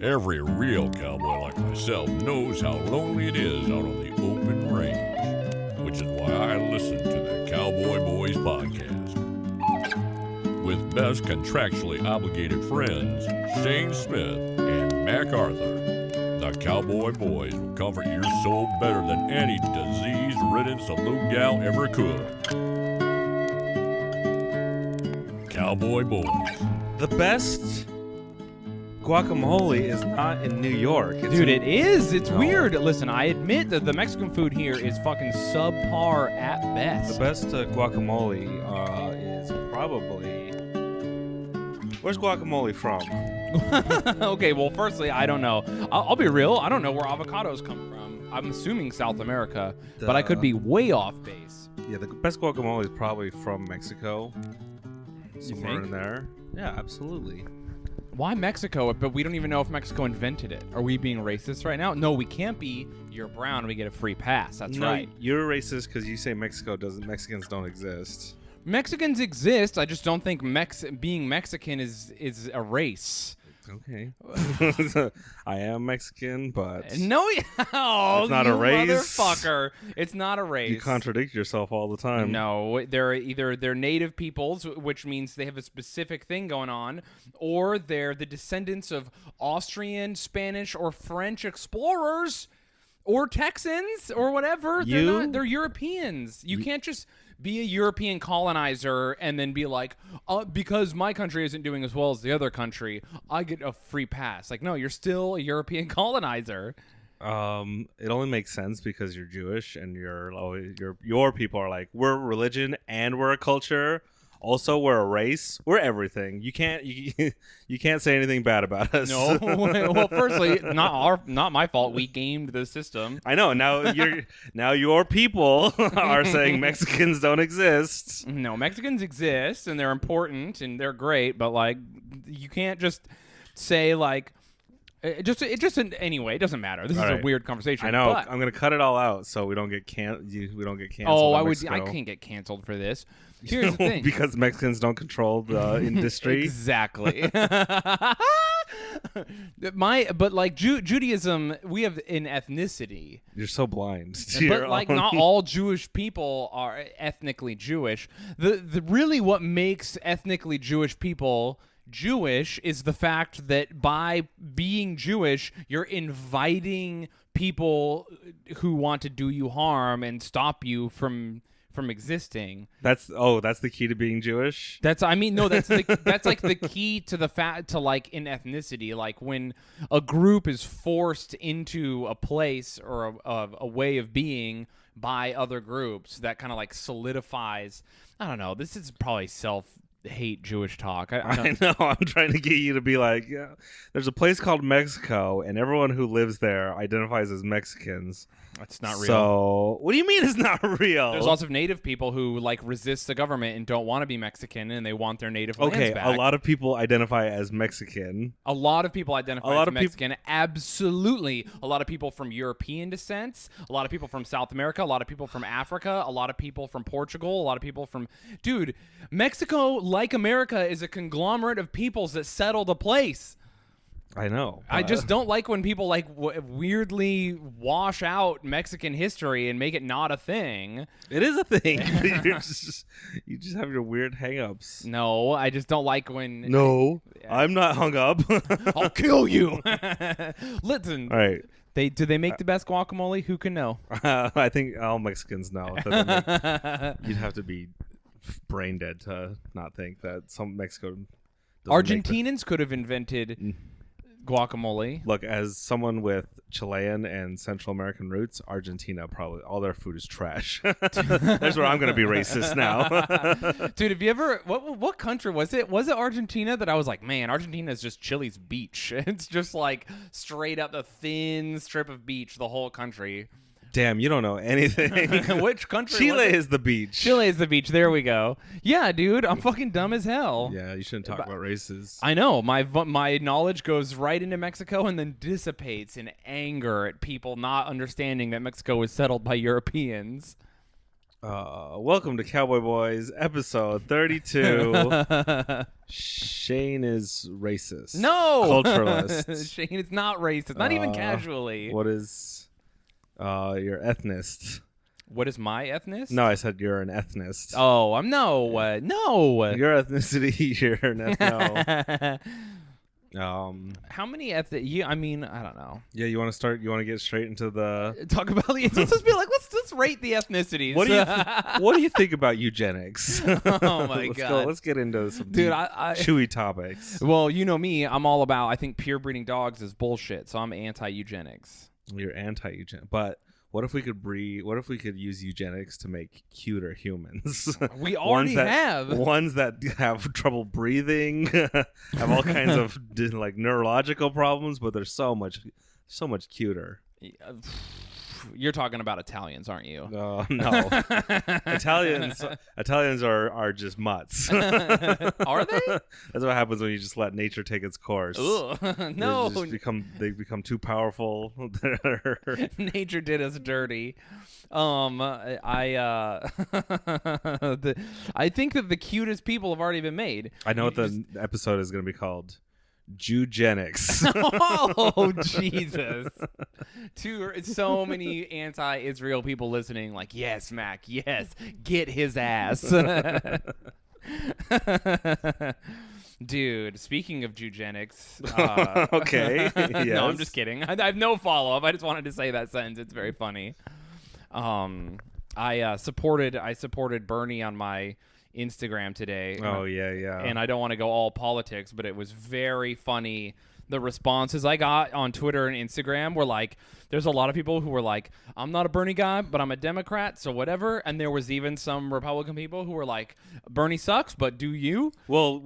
Every real cowboy like myself knows how lonely it is out on the open range, which is why I listen to the Cowboy Boys podcast. With best contractually obligated friends, Shayne Smith and Mac Arthur, the Cowboy Boys will comfort your soul better than any disease-ridden saloon gal ever could. Cowboy Boys. The best guacamole is not in New York. Dude, it is. It's weird. Listen, I admit that the Mexican food here is fucking subpar at best. The best guacamole is probably... Where's guacamole from? Okay, well, firstly, I don't know. I'll be real. I don't know where avocados come from. I'm assuming South America, but I could be way off base. Yeah, the best guacamole is probably from Mexico. Somewhere think? in there. Yeah, absolutely. Why Mexico? But we don't even know if Mexico invented it. Are we being racist right now? No, we can't be. You're brown. We get a free pass. That's right. You're racist because you say Mexicans don't exist. Mexicans exist. I just don't think being Mexican is a race. Okay. I am Mexican, but no, oh, it's not a race. Motherfucker. It's not a race. You contradict yourself all the time. No, they're native peoples, which means they have a specific thing going on, or they're the descendants of Austrian, Spanish, or French explorers, or Texans, or whatever. They're Europeans. You can't just be a European colonizer and then be like, because my country isn't doing as well as the other country, I get a free pass. Like, no, you're still a European colonizer. It only makes sense because you're Jewish and your people are like, we're a religion and we're a culture. Also, we're a race. We're everything. You can't say anything bad about us. No. Well, firstly, not my fault. We gamed the system. I know. Now your people are saying Mexicans don't exist. No, Mexicans exist and they're important and they're great, but like you can't just say like anyway, it doesn't matter. This is a weird conversation. I know. But, I'm gonna cut it all out so we don't get canceled. Oh, I can't get canceled for this. Here's the thing. Because Mexicans don't control the industry. Exactly. But like Judaism, we have an ethnicity. You're so blind. But like not all Jewish people are ethnically Jewish. The really what makes ethnically Jewish people Jewish is the fact that by being Jewish, you're inviting people who want to do you harm and stop you from existing. That's the key to being Jewish. That's like the key to the fact to like in ethnicity, like when a group is forced into a place or a way of being by other groups, that kind of like solidifies. I don't know. This is probably hate Jewish talk. I know. I'm trying to get you to be like, yeah, there's a place called Mexico, and everyone who lives there identifies as Mexicans. That's not real. So, what do you mean it's not real? There's lots of native people who like resist the government and don't want to be Mexican, and they want their native lands back. A lot of people identify as Mexican. A lot of people identify as Mexican. Absolutely. A lot of people from European descents. A lot of people from South America. A lot of people from Africa. A lot of people from Portugal. A lot of people from... Dude, Mexico, like America, is a conglomerate of peoples that settled a place. I know. I just don't like when people like weirdly wash out Mexican history and make it not a thing. It is a thing. You just have your weird hang-ups. No, I just don't like when... No, I'm not hung up. I'll kill you. Listen. All right. Do they make the best guacamole? Who can know? I think all Mexicans know. You'd have to be brain dead to not think that some Mexico... Argentinians could have invented... guacamole. Look, as someone with Chilean and Central American roots, Argentina probably all their food is trash. That's where I'm going to be racist now. Dude, have you ever what country was it? Was it Argentina that I was like, man, Argentina is just Chile's beach. It's just like straight up a thin strip of beach, the whole country. Damn, you don't know anything. Which country? Chile is the beach. Chile is the beach. There we go. Yeah, dude, I'm fucking dumb as hell. Yeah, you shouldn't talk about races. I know. My knowledge goes right into Mexico and then dissipates in anger at people not understanding that Mexico was settled by Europeans. Welcome to Cowboy Boys, episode 32. Shayne is racist. No! Culturalist. Shayne is not racist. Not even casually. What is your ethnist? What is my ethnicity? No, I said you're an ethnist. Oh, I'm no. Your ethnicity, you're an ethno. How many ethnic? I mean, I don't know. Yeah, you want to start? You want to get straight into the Talk about the. Let's just be like, let's rate the ethnicities. What do you think about eugenics? Oh my god! Let's get into some Dude, deep, I chewy topics. Well, you know me. I'm all about. I think pure breeding dogs is bullshit. So I'm anti-eugenics. You're anti-eugenics, but what if we could breed? What if we could use eugenics to make cuter humans? We already have ones that have trouble breathing, have all kinds of like neurological problems, but they're so much cuter. You're talking about Italians, aren't you? No, Italians are just mutts. Are they? That's what happens when you just let nature take its course. Ugh, no, they become too powerful. Nature did us dirty. I think that the cutest people have already been made. I know what the episode is going to be called. Jewgenics. Oh Jesus! So many anti-Israel people listening. Like, yes, Mac. Yes, get his ass. Dude, speaking of Jewgenics, okay. Yes. No, I'm just kidding. I have no follow-up. I just wanted to say that sentence. It's very funny. I supported Bernie on my Instagram today. Oh yeah. And I don't want to go all politics, but it was very funny. The responses I got on Twitter and Instagram were like, there's a lot of people who were like, I'm not a Bernie guy, but I'm a Democrat, so whatever. And there was even some Republican people who were like, Bernie sucks, but do you? Well,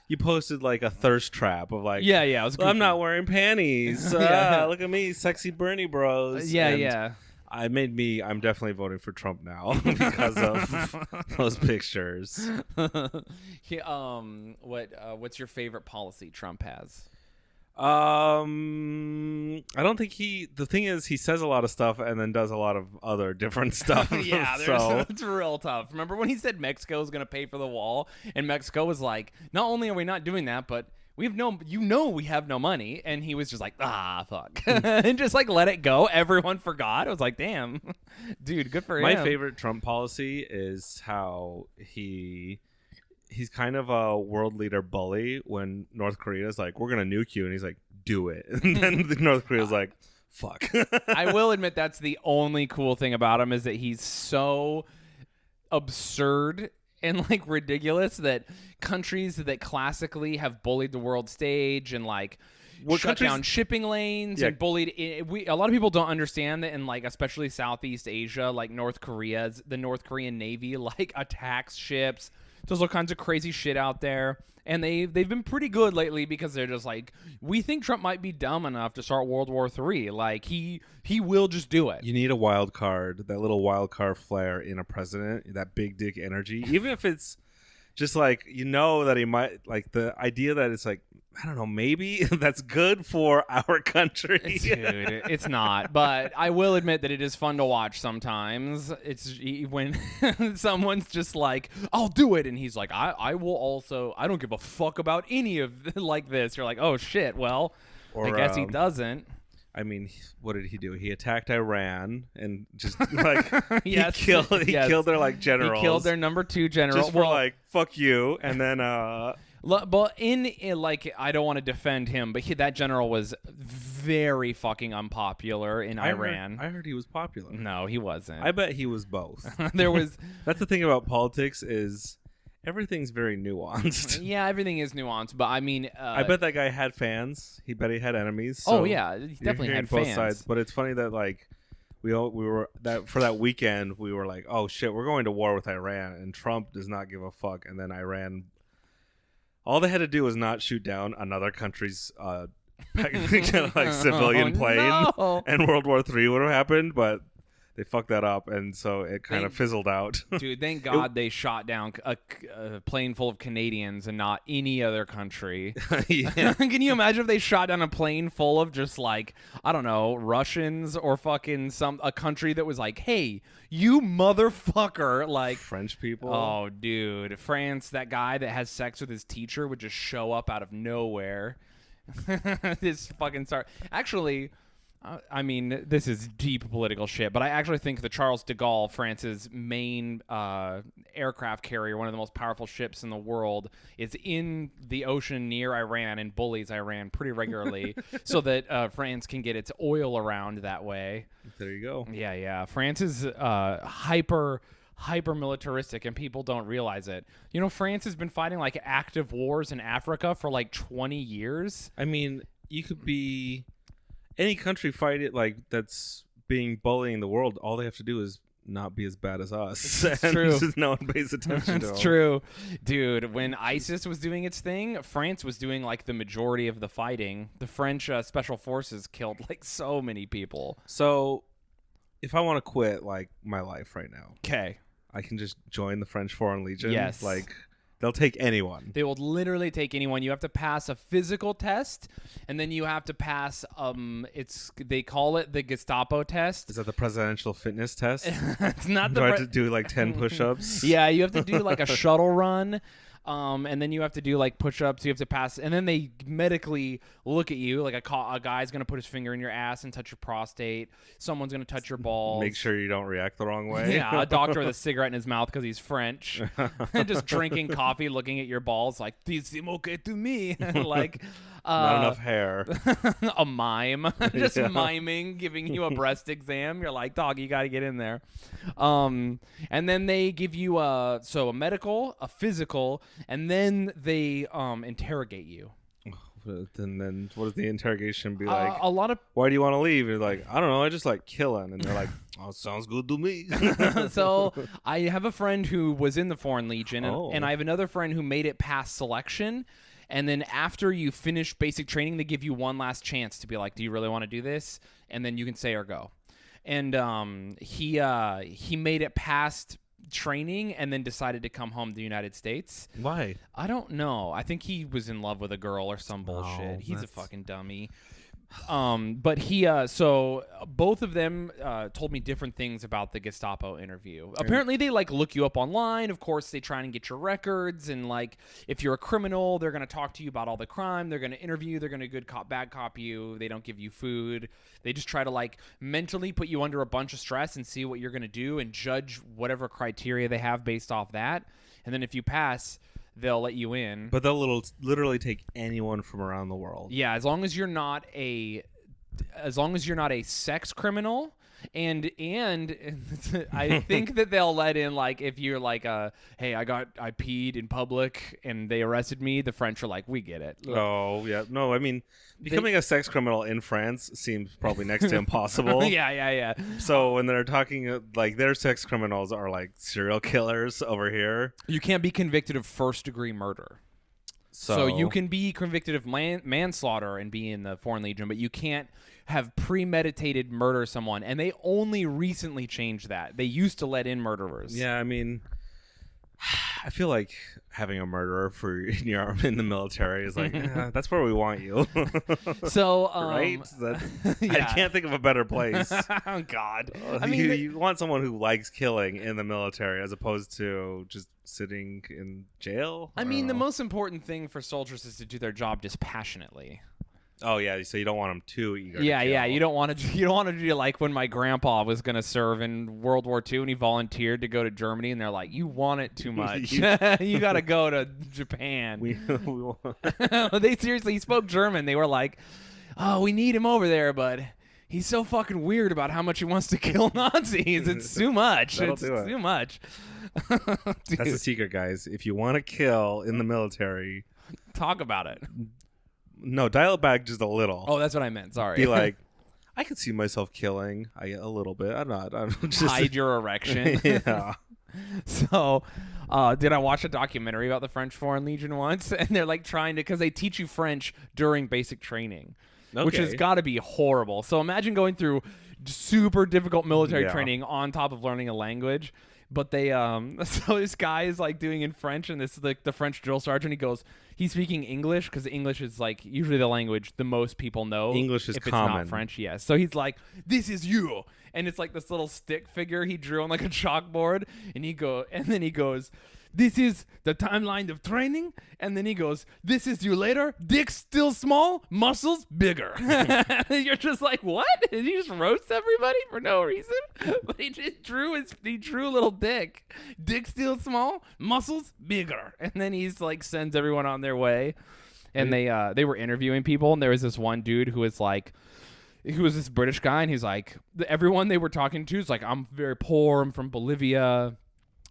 you posted like a thirst trap of like, yeah, it was goofy. I'm not wearing panties. Look at me, sexy Bernie bros. Yeah. I'm definitely voting for Trump now because of those pictures. What's your favorite policy Trump has? I don't think the thing is he says a lot of stuff and then does a lot of other different stuff. Yeah, so it's real tough. Remember when he said Mexico is going to pay for the wall, and Mexico was like, not only are we not doing that, but we have we have no money. And he was just like, fuck. And just like let it go. Everyone forgot. I was like, damn, dude, good for him. My favorite Trump policy is how he's kind of a world leader bully when North Korea is like, we're going to nuke you. And he's like, do it. And then North Korea's like, fuck. I will admit that's the only cool thing about him is that he's so absurd and like ridiculous that countries that classically have bullied the world stage and like shut down shipping lanes and bullied a lot of people don't understand that in like especially Southeast Asia, like the North Korean Navy like attacks ships, does all kinds of crazy shit out there, and they've been pretty good lately because they're just like, we think Trump might be dumb enough to start World War III. Like he will just do it. You need a wild card, that little wild card flair in a president, that big dick energy, even if it's just like, that he might, like the idea that it's like, I don't know, maybe that's good for our country. Dude, it's not. But I will admit that it is fun to watch sometimes. It's when someone's just like, I'll do it. And he's like, I will also, I don't give a fuck about any of like this. You're like, oh shit, well, I guess he doesn't. I mean, what did he do? He attacked Iran and just like he killed their like generals. He killed their number 2 general. Just for like, fuck you. And then but in like, I don't want to defend him, but that general was very fucking unpopular in Iran. I heard he was popular. No, he wasn't. I bet he was both. That's the thing about politics is everything's very nuanced. Yeah, everything is nuanced, but I mean, I bet that guy had fans. He bet he had enemies. So yeah, he definitely had both fans. Sides. But it's funny that like we were that for that weekend we were like, oh shit, we're going to war with Iran, and Trump does not give a fuck, and then Iran. All they had to do was not shoot down another country's like civilian plane, and World War III would have happened. But they fucked that up, and so it kind of fizzled out. Dude, thank God they shot down a plane full of Canadians and not any other country. Can you imagine if they shot down a plane full of just like, I don't know, Russians or fucking a country that was like, hey, you motherfucker, like French people. Oh, dude, France, that guy that has sex with his teacher would just show up out of nowhere. This fucking actually. I mean, this is deep political shit, but I actually think the Charles de Gaulle, France's main aircraft carrier, one of the most powerful ships in the world, is in the ocean near Iran and bullies Iran pretty regularly so that France can get its oil around that way. There you go. Yeah. France is hyper militaristic, and people don't realize it. You know, France has been fighting like active wars in Africa for like 20 years. I mean, you could be... Any country fight it like that's being bullying the world. All they have to do is not be as bad as us. It's and true. Just no one pays attention to them. It's true. Dude, when ISIS was doing its thing, France was doing like the majority of the fighting. The French special forces killed like so many people. So if I want to quit like my life right now, okay, I can just join the French Foreign Legion. Yes. Like they'll take anyone. They will literally take anyone. You have to pass a physical test, and then you have to pass they call it the Gestapo test. Is that the presidential fitness test? It's not Do I have to do like 10 push-ups? Yeah, you have to do like a shuttle run. And then you have to do like push-ups. You have to pass, and then they medically look at you. Like a guy's gonna put his finger in your ass and touch your prostate. Someone's gonna touch your balls. Make sure you don't react the wrong way. Yeah, a doctor with a cigarette in his mouth because he's French, and just drinking coffee, looking at your balls like "These seem okay to me." Like not enough hair. A mime, just miming, giving you a breast exam. You're like, dog, you got to get in there. And then they give you a medical, a physical, and then they interrogate you. And then what does the interrogation be like? A lot of why do you want to leave? You're like, I don't know, I just like killing. And they're like, oh, sounds good to me. So I have a friend who was in the Foreign Legion, and I have another friend who made it past selection. And then after you finish basic training, they give you one last chance to be like, do you really want to do this? And then you can say or go. And he made it past training and then decided to come home to the United States. Why? I don't know. I think he was in love with a girl or some bullshit. Oh, He's a fucking dummy. But he so both of them told me different things about the Gestapo interview. Apparently they like look you up online. Of course, they try and get your records, and like if you're a criminal, they're going to talk to you about all the crime. They're going to interview you. They're going to good cop bad cop you. They don't give you food. They just try to like mentally put you under a bunch of stress and see what you're going to do and judge whatever criteria they have based off that. And then if you pass, they'll let you in. But they'll literally take anyone from around the world. Yeah, as long as you're not a sex criminal, and I think that they'll let in like if you're like hey, I peed in public and they arrested me. The French are like, we get it. Oh yeah, no, I mean becoming a sex criminal in France seems probably next to impossible. Yeah. So when they're talking like their sex criminals are like serial killers over here, you can't be convicted of first-degree murder. So you can be convicted of manslaughter and be in the Foreign Legion, but you can't have premeditated murder someone. And they only recently changed that. They used to let in murderers. Yeah, I mean, I feel like having a murderer in the military is like that's where we want you. So right? Yeah. I can't think of a better place. Oh God! I mean, you want someone who likes killing in the military as opposed to just sitting in jail. I mean, the most important thing for soldiers is to do their job dispassionately. Oh yeah, so you don't want them too eager. Yeah. You don't want to do like when my grandpa was going to serve in World War II and he volunteered to go to Germany, and they're like, "You want it too much. You got to go to Japan." We They seriously, he spoke German. They were like, "Oh, we need him over there, but he's so fucking weird about how much he wants to kill Nazis. It's too much. It's too much." That's the secret, guys. If you want to kill in the military, talk about it. No, dial it back just a little. Oh, that's what I meant. Sorry. Be like, I could see myself killing a little bit. I'm just hide your erection. Yeah. So, did I watch a documentary about the French Foreign Legion once? And they're like trying to, because they teach you French during basic training. which has Okay. got to be horrible. So imagine going through super difficult military Yeah. training on top of learning a language. But they so this guy is like doing in French, and this is like the French drill sergeant. He goes, he's speaking English because English is like usually the language the most people know. English is if it's common. not French, yes. So he's like, "This is you," and it's like this little stick figure he drew on like a chalkboard, and then he goes, "This is the timeline of training," and then he goes, "This is you later. Dick still small, muscles bigger." And you're just like, what? Did he just roast everybody for no reason? But he just drew a little dick. Dick still small, muscles bigger, and then he's like sends everyone on their way. And they were interviewing people, and there was this one dude who was this British guy, and he's like, everyone they were talking to is like, "I'm very poor. I'm from Bolivia.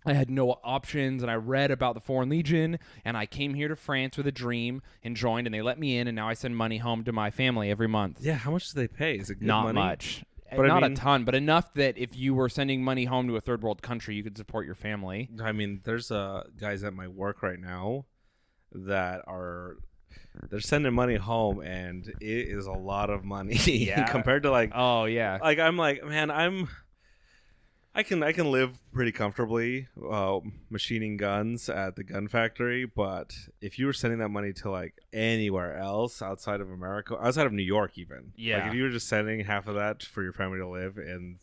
I had no options, and I read about the Foreign Legion, and I came here to France with a dream and joined, and they let me in, and now I send money home to my family every month." Yeah, how much do they pay? Is it good Not money? much. But I Not mean- a ton, but enough that if you were sending money home to a third world country, you could support your family. I mean, there's guys at my work right now that they're sending money home, and it is a lot of money Yeah. compared to like Oh, yeah. I'm like, man, I can live pretty comfortably machining guns at the gun factory, but if you were sending that money to like anywhere else outside of America, outside of New York even, Yeah. like if you were just sending half of that for your family to live in,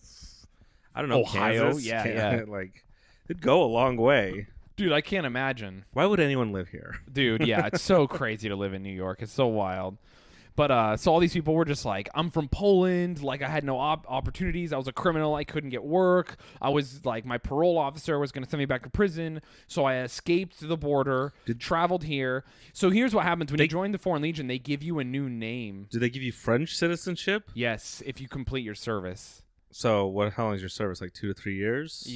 I don't know, Ohio? Kansas, Yeah. like it'd go a long way. Dude, I can't imagine. Why would anyone live here? Dude, yeah, it's so crazy to live in New York. It's so wild. But so all these people were just like, "I'm from Poland. Like, I had no opportunities. I was a criminal. I couldn't get work. I was like, my parole officer was going to send me back to prison. So I escaped the border, traveled here." So here's what happens when you join the Foreign Legion. They give you a new name. Do they give you French citizenship? Yes, if you complete your service. So how long is your service? Like 2 to 3 years?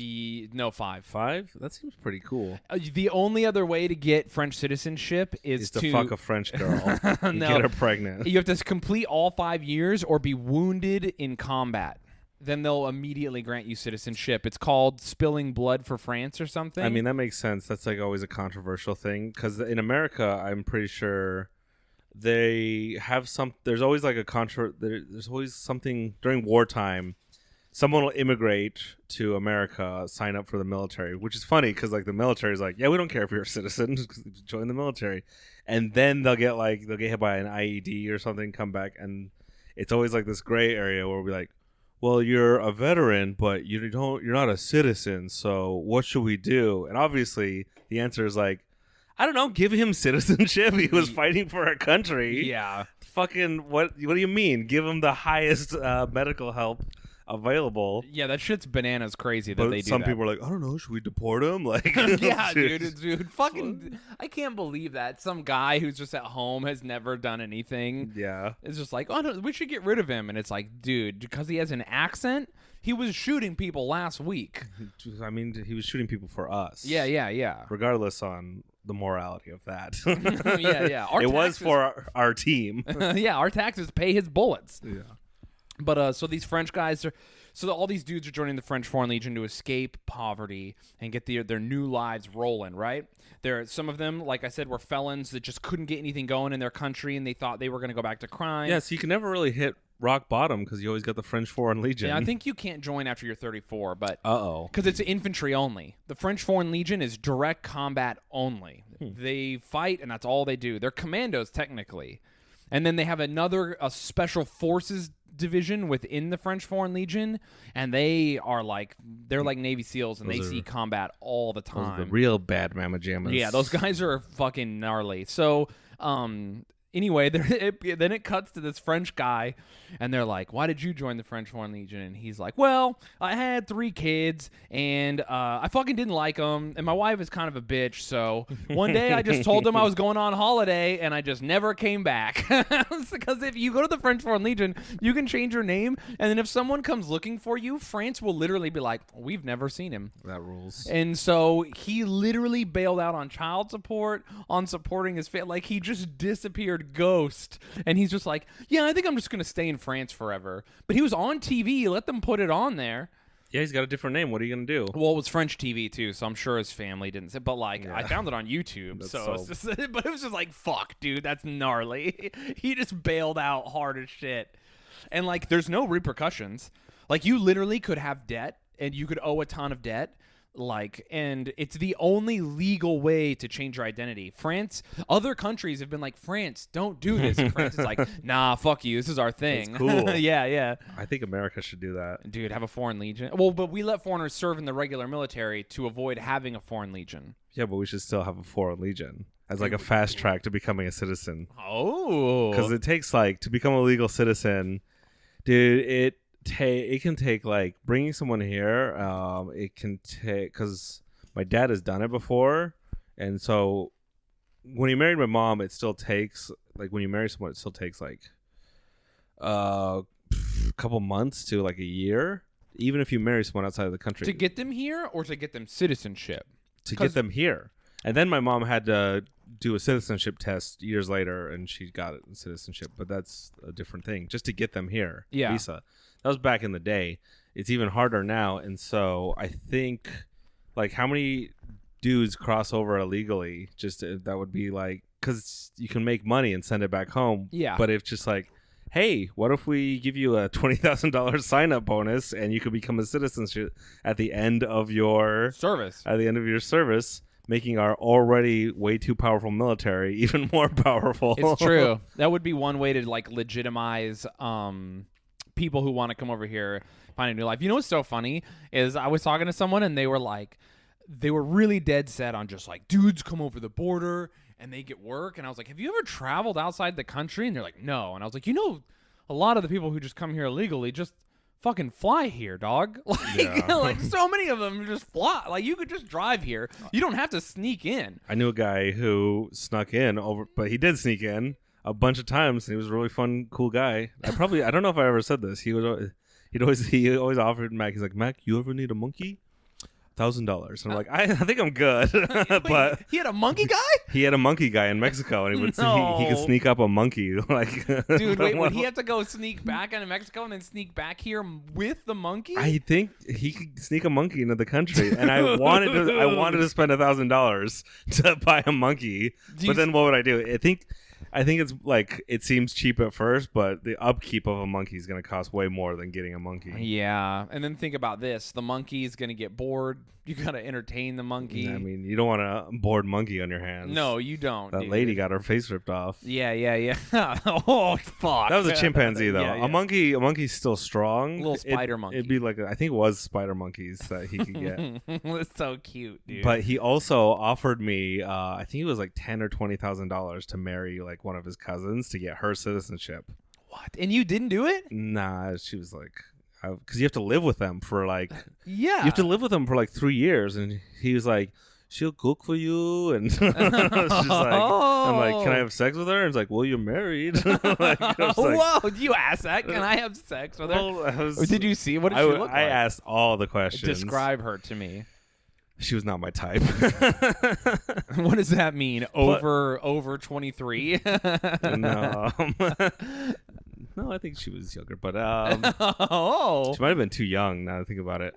No, 5. 5? That seems pretty cool. The only other way to get French citizenship is to fuck a French girl and No. get her pregnant. You have to complete all 5 years or be wounded in combat. Then they'll immediately grant you citizenship. It's called spilling blood for France or something. I mean, that makes sense. That's like always a controversial thing because in America, I'm pretty sure they have some. There's always like there's always something during wartime. Someone will immigrate to America, sign up for the military, which is funny because like the military is like, yeah, we don't care if you're a citizen, just join the military, and then they'll get hit by an IED or something, come back, and it's always like this gray area where we'll be like, well, you're a veteran, but you're not a citizen, so what should we do? And obviously the answer is like, I don't know, give him citizenship. He was fighting for our country. yeah. Fucking what do you mean? Give him the highest medical help available. Yeah, that shit's bananas crazy that But they do some that. people are like, I don't know, should we deport him? Like, Yeah, dude, fucking, I can't believe that some guy who's just at home has never done anything. Yeah. It's just like, oh no, we should get rid of him, and it's like, dude, because he has an accent, he was shooting people last week. I mean, he was shooting people for us. Yeah. Regardless on the morality of that. Yeah. Our It was taxes- for our team. Yeah, our taxes pay his bullets. Yeah. But so these French guys are, all these dudes are joining the French Foreign Legion to escape poverty and get their new lives rolling, right? Some of them, like I said, were felons that just couldn't get anything going in their country, and they thought they were going to go back to crime. Yeah, so you can never really hit rock bottom because you always got the French Foreign Legion. Yeah, I think you can't join after you're 34, but Uh-oh. because it's infantry only. The French Foreign Legion is direct combat only. They fight, and that's all they do. They're commandos technically, and then they have a special forces division within the French Foreign Legion, and they're like Navy SEALs, and they see combat all the Those time. are the real bad mamma jammas. Yeah, those guys are fucking gnarly. So, anyway, then it cuts to this French guy, and they're like, "Why did you join the French Foreign Legion?" And he's like, "Well, I had 3 kids, and I fucking didn't like them, and my wife is kind of a bitch, so one day I just told them I was going on holiday, and I just never came back." Because if you go to the French Foreign Legion, you can change your name, and then if someone comes looking for you, France will literally be like, "We've never seen him." That rules. And so he literally bailed out on child support, on supporting his family. Like, he just disappeared ghost. And he's just like, yeah, I think I'm just going to stay in France forever. But he was on TV. Let them put it on there. Yeah, he's got a different name. What are you gonna do? Well, it was French TV too, so I'm sure his family didn't say. But like, Yeah. I found it on YouTube, so it's just, but it was just like, fuck, dude, that's gnarly. He just bailed out hard as shit, and like, there's no repercussions. Like, you literally could have debt, and you could owe a ton of debt. Like, and it's the only legal way to change your identity. France, other countries have been like, France, don't do this. And France is like, nah, fuck you. This is our thing. That's cool. Yeah. I think America should do that. Dude, have a foreign legion. Well, but we let foreigners serve in the regular military to avoid having a foreign legion. Yeah, but we should still have a foreign legion as like a fast track to becoming a citizen. Oh. Because it takes like to become a legal citizen, dude. It can take like bringing someone here. It can take because my dad has done it before, and so when he married my mom, it still takes like when you marry someone, it still takes like a couple months to like a year, even if you marry someone outside of the country. To get them here or to get them citizenship? To get them here, and then my mom had to do a citizenship test years later, and she got it in citizenship. But that's a different thing. Just to get them here, visa. That was back in the day. It's even harder now. And so I think, like, how many dudes cross over illegally? Just that would be like, because you can make money and send it back home. Yeah. But if just like, hey, what if we give you a $20,000 sign-up bonus and you could become a citizen at the end of your service? At the end of your service, making our already way too powerful military even more powerful. It's true. That would be one way to like legitimize people who want to come over here, find a new life. You know what's so funny is I was talking to someone and they were really dead set on just like, dudes come over the border and they get work. And I was like, have you ever traveled outside the country? And they're like, no. And I was like, a lot of the people who just come here illegally just fucking fly here, dog. Like, like so many of them just fly. Like, you could just drive here. You don't have to sneak in. I knew a guy who snuck in but he did sneak in a bunch of times, and he was a really fun, cool guy. I don't know if I ever said this. He always offered Mac. He's like, Mac, you ever need a monkey? $1,000. And I'm like, I think I'm good. But he had a monkey guy? He had a monkey guy in Mexico, and he could sneak up a monkey. Like, dude, wait, would he have to go sneak back into Mexico and then sneak back here with the monkey? I think he could sneak a monkey into the country, and I wanted to spend $1,000 to buy a monkey. But then what would I do? I think it's like it seems cheap at first, but the upkeep of a monkey is going to cost way more than getting a monkey. Yeah, and then think about this: the monkey is going to get bored. You got to entertain the monkey. I mean, you don't want a bored monkey on your hands. No, you don't. That lady got her face ripped off. Yeah. Oh fuck! That was a chimpanzee though. Yeah. A monkey's still strong. Little spider monkey. It'd be like I think it was spider monkeys that he could get. It's so cute, dude. But he also offered me, I think it was like $10,000 or $20,000 to marry like one of his cousins to get her citizenship. What? And you didn't do it? Nah, she was like, because you have to live with them for like, you have to live with them for like 3 years, and he was like, she'll cook for you, and I was just like, I'm like, can I have sex with her? And it's like, well, you're married. Like, whoa, you asked that? Can I have sex with her? Well, did you see? What did she look like? I asked all the questions. Describe her to me. She was not my type. What does that mean? Over 23? No. No, I think she was younger, but Oh. she might have been too young now that I think about it.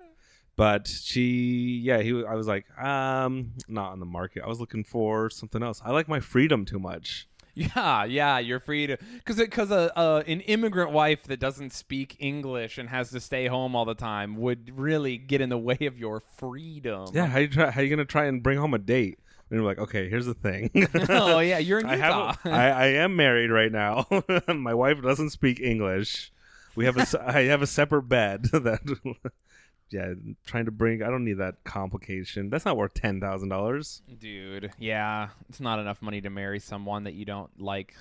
But I was like, not on the market. I was looking for something else. I like my freedom too much. Yeah, you're free to, because an immigrant wife that doesn't speak English and has to stay home all the time would really get in the way of your freedom. Yeah, how you gonna try and bring home a date? And you're like, okay, here's the thing. Oh yeah, you're in Utah. I am married right now. My wife doesn't speak English. I have a separate bed that. Yeah, trying to bring. I don't need that complication. That's not worth $10,000, dude. Yeah, it's not enough money to marry someone that you don't like.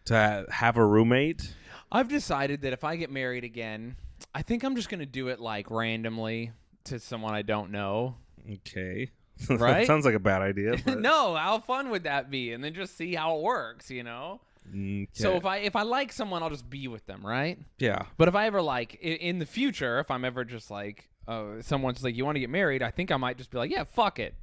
To have a roommate. I've decided that if I get married again, I think I'm just gonna do it like randomly to someone I don't know. Okay, right? That sounds like a bad idea. But... No, how fun would that be? And then just see how it works, you know. Okay. So if I like someone, I'll just be with them, right? Yeah. But if I ever like in the future, if I'm ever just like someone's like, you want to get married, I think I might just be like, yeah, fuck it.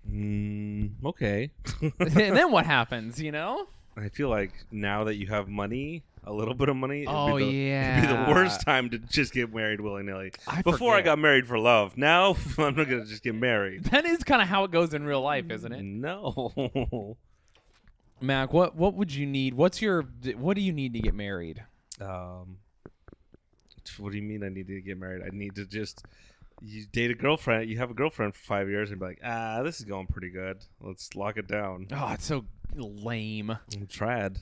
Okay. And then what happens, you know? I feel like now that you have money, a little bit of money, Oh, it'd be the worst time to just get married willy-nilly. Before I got married for love. Now I'm not going to just get married. That is kind of how it goes in real life, isn't it? No. Mac, what would you need? What do you need to get married? What do you mean I need to get married? I need to just you date a girlfriend. You have a girlfriend for 5 years and be like, this is going pretty good. Let's lock it down. Oh, it's so lame. Trad.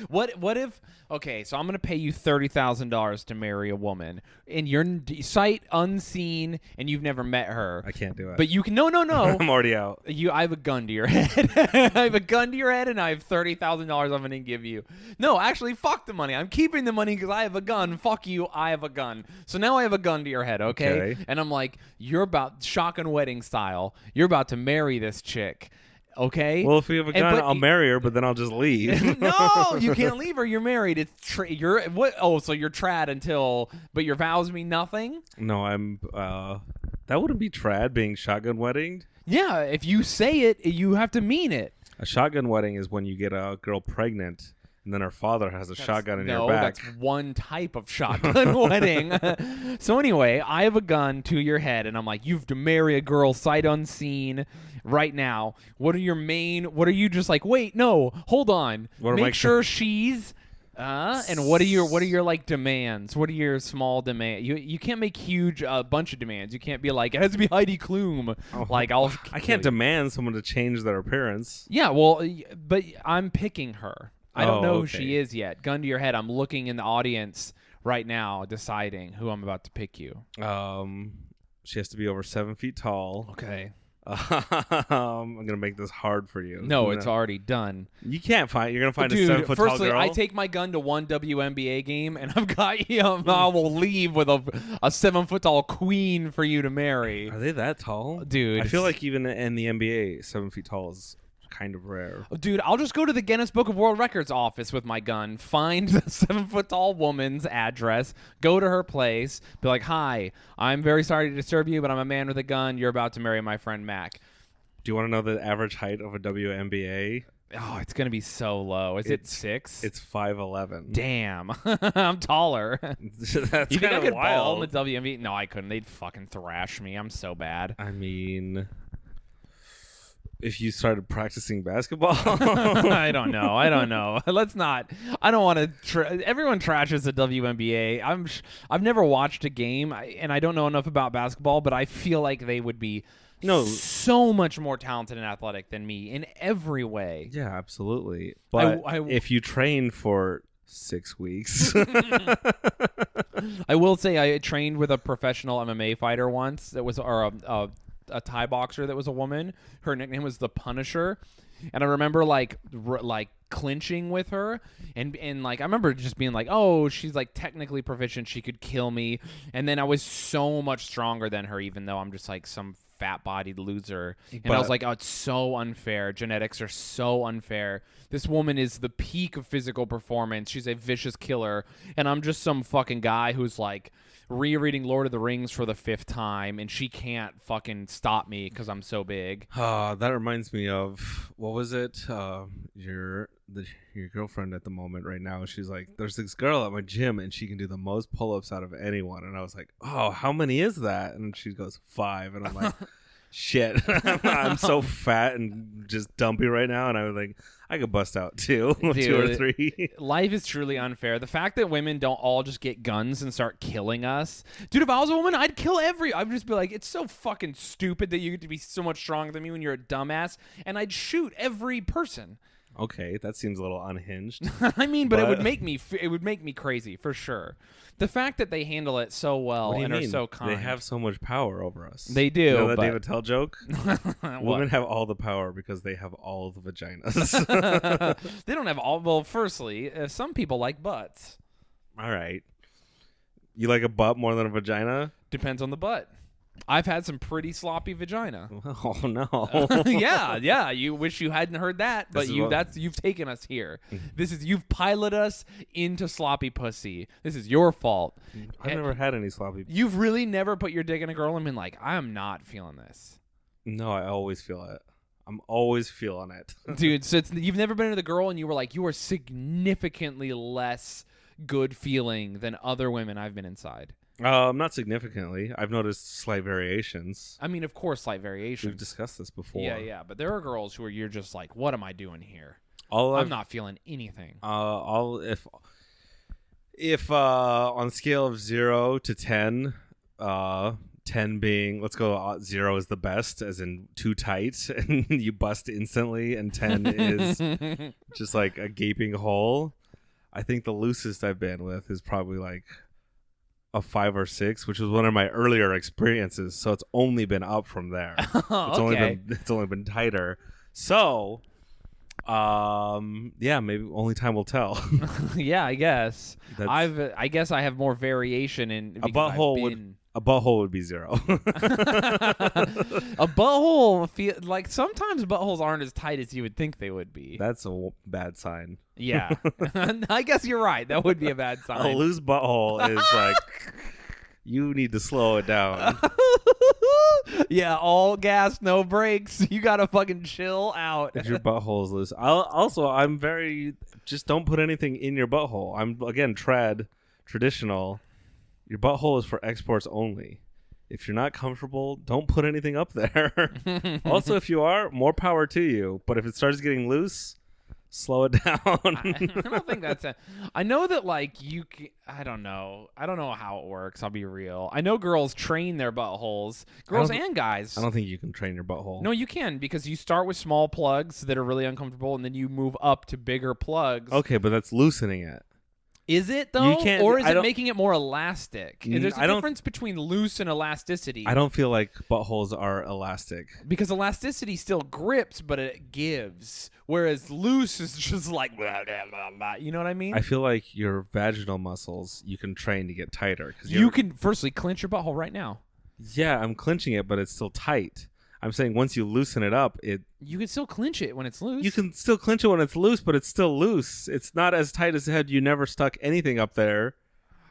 What if? Okay, so I'm gonna pay you $30,000 to marry a woman, and you're sight unseen, and you've never met her. I can't do it. But you can. No. I'm already out. I have a gun to your head. I have a gun to your head, and I have $30,000 I'm gonna give you. No, actually, fuck the money. I'm keeping the money because I have a gun. Fuck you. I have a gun. So now I have a gun to your head. Okay. And I'm like, you're about shotgun wedding style. You're about to marry this chick. Okay. Well, if we have a gun, I'll marry her, but then I'll just leave. No, you can't leave her. You're married. It's you're what? Oh, so you're trad but your vows mean nothing. No, I'm. That wouldn't be trad being shotgun wedding. Yeah, if you say it, you have to mean it. A shotgun wedding is when you get a girl pregnant. And then her father has a shotgun in your back. No, that's one type of shotgun wedding. So anyway, I have a gun to your head, and I'm like, you have to marry a girl sight unseen right now. What are you just like, wait, no, hold on. Make sure she's... and what are your like demands? What are your small demands? You can't make huge bunch of demands. You can't be like, it has to be Heidi Klum. I can't demand someone to change their appearance. Yeah, well, but I'm picking her. I don't know who okay. she is yet. Gun to your head. I'm looking in the audience right now, deciding who I'm about to pick you. She has to be over 7 feet tall. Okay. I'm gonna make this hard for you. No, it's already done. You can't find. You're gonna find Dude, a 7 foot tall firstly, girl. I take my gun to one WNBA game, and I've got you. I will leave with a 7 foot tall queen for you to marry. Are they that tall, dude? I feel like even in the NBA, 7 feet tall is kind of rare. Dude, I'll just go to the Guinness Book of World Records office with my gun, find the 7 foot tall woman's address, go to her place, be like, hi, I'm very sorry to disturb you, but I'm a man with a gun. You're about to marry my friend Mac. Do you want to know the average height of a WNBA? Oh, it's going to be so low. Is it 6? It's 5'11". Damn. I'm taller. That's you think I could wild. ball in the WNBA? No, I couldn't. They'd fucking thrash me. I'm so bad. I mean... if you started practicing basketball. I don't know. Let's not. I don't want to. Everyone trashes the WNBA. I've never watched a game, and I don't know enough about basketball, but I feel like they would be so much more talented and athletic than me in every way. Yeah, absolutely. But if you train for 6 weeks. I will say I trained with a professional MMA fighter once that was a Thai boxer that was a woman. Her nickname was the Punisher, and I remember like clinching with her, and like I remember just being like, oh, she's like technically proficient, she could kill me, and then I was so much stronger than her, even though I'm just like some fat-bodied loser, and I was like, oh, it's so unfair. Genetics are so unfair. This woman is the peak of physical performance. She's a vicious killer, and I'm just some fucking guy who's like rereading Lord of the Rings for the 5th time, and she can't fucking stop me because I'm so big. That reminds me of, what was it? Your girlfriend at the moment right now, she's like, there's this girl at my gym and she can do the most pull-ups out of anyone. And I was like, oh, how many is that? And she goes, 5. And I'm like, shit. I'm so fat and just dumpy right now. And I was like, I could bust out 2 or 3. Life is truly unfair. The fact that women don't all just get guns and start killing us. Dude, if I was a woman, I'd kill I'd just be like, it's so fucking stupid that you get to be so much stronger than me when you're a dumbass. And I'd shoot every person. Okay, that seems a little unhinged. I mean, but it would make me crazy for sure. The fact that they handle it so well and are so kind. They have so much power over us. They do. You know that David Tell joke? Women have all the power because they have all the vaginas. They don't have all. Well, firstly, some people like butts. All right. You like a butt more than a vagina? Depends on the butt. I've had some pretty sloppy vagina. Oh no! Yeah. You wish you hadn't heard that, but you've taken us here. You've piloted us into sloppy pussy. This is your fault. I've never had any sloppy. You've really never put your dick in a girl and been like, I am not feeling this. No, I always feel it. I'm always feeling it. Dude, so you've never been with a girl and you were like, you are significantly less good feeling than other women I've been inside. Not significantly. I've noticed slight variations. I mean, of course, slight variations. We've discussed this before. Yeah. But there are girls who you're just like, what am I doing here? I'm not feeling anything. If on a scale of 0 to 10, 10 being, let's go, 0 is the best, as in too tight and you bust instantly, and 10 is just like a gaping hole. I think the loosest I've been with is probably like a 5 or 6, which was one of my earlier experiences. So it's only been up from there. It's only been tighter. So, maybe only time will tell. Yeah, I guess. I guess I have more variation in a butthole. A butthole would be 0. A butthole like sometimes buttholes aren't as tight as you would think they would be. That's a bad sign. Yeah. I guess you're right. That would be a bad sign. A loose butthole is like, you need to slow it down. Yeah, all gas, no brakes. You gotta fucking chill out. If your butthole is loose. I'm very, just don't put anything in your butthole. I'm, again, traditional. Your butthole is for exports only. If you're not comfortable, don't put anything up there. Also, if you are, more power to you. But if it starts getting loose, slow it down. I don't think that's it. I know that, like, I don't know. I don't know how it works. I'll be real. I know girls train their buttholes. Girls and guys. I don't think you can train your butthole. No, you can, because you start with small plugs that are really uncomfortable, and then you move up to bigger plugs. Okay, but that's loosening it. Is it, though? Or is it making it more elastic? There's a difference between loose and elasticity. I don't feel like buttholes are elastic. Because elasticity still grips, but it gives. Whereas loose is just like, blah, blah, blah, blah. You know what I mean? I feel like your vaginal muscles, you can train to get tighter. You can firstly clench your butthole right now. Yeah, I'm clenching it, but it's still tight. I'm saying once you loosen it up, you can still clench it when it's loose. You can still clench it when it's loose, but it's still loose. It's not as tight as had you never stuck anything up there.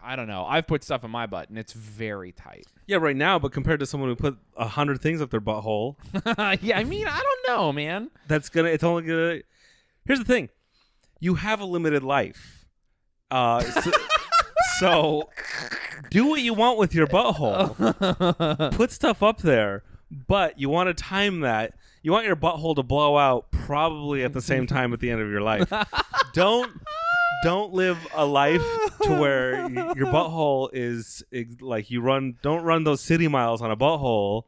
I don't know. I've put stuff in my butt, and it's very tight. Yeah, right now, but compared to someone who put 100 things up their butthole. Yeah, I mean, I don't know, man. It's only gonna. Here's the thing. You have a limited life. So do what you want with your butthole. Put stuff up there. But you want to time that. You want your butthole to blow out probably at the same time at the end of your life. Don't live a life to where your butthole is like don't run those city miles on a butthole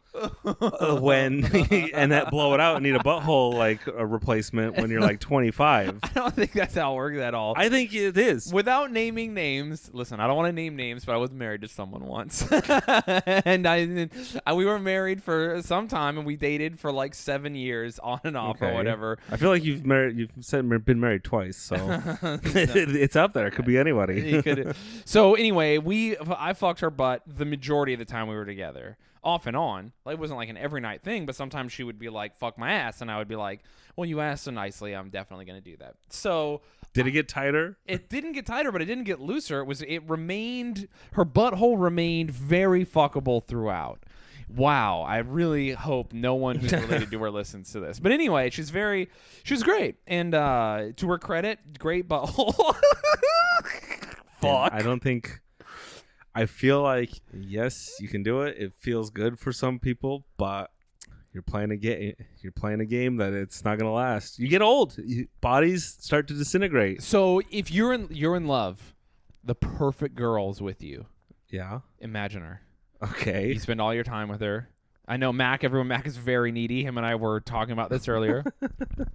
and that blow it out and need a butthole like a replacement when you're like 25. I don't think that's how it works at all. I think it is. Without naming names, listen, I don't want to name names, but I was married to someone once. And we were married for some time, and we dated for like 7 years on and off or whatever. I feel like you've been married twice, so it's up there. It could be anybody. So anyway, I fucked her butt the majority of the time we were together, off and on. Like, it wasn't like an every night thing, but sometimes she would be like, "Fuck my ass," and I would be like, "Well, you asked so nicely, I'm definitely going to do that." So did it get tighter? It didn't get tighter, but it didn't get looser. Her butthole remained very fuckable throughout. Wow, I really hope no one who's related to her listens to this. But anyway, she was great. And to her credit, great butthole. Fuck. I feel like, yes, you can do it. It feels good for some people, but you're playing a game that it's not going to last. You get old. Bodies start to disintegrate. So if you're in love, the perfect girl's with you. Yeah. Imagine her. Okay. You spend all your time with her. I know Mac is very needy. Him and I were talking about this earlier.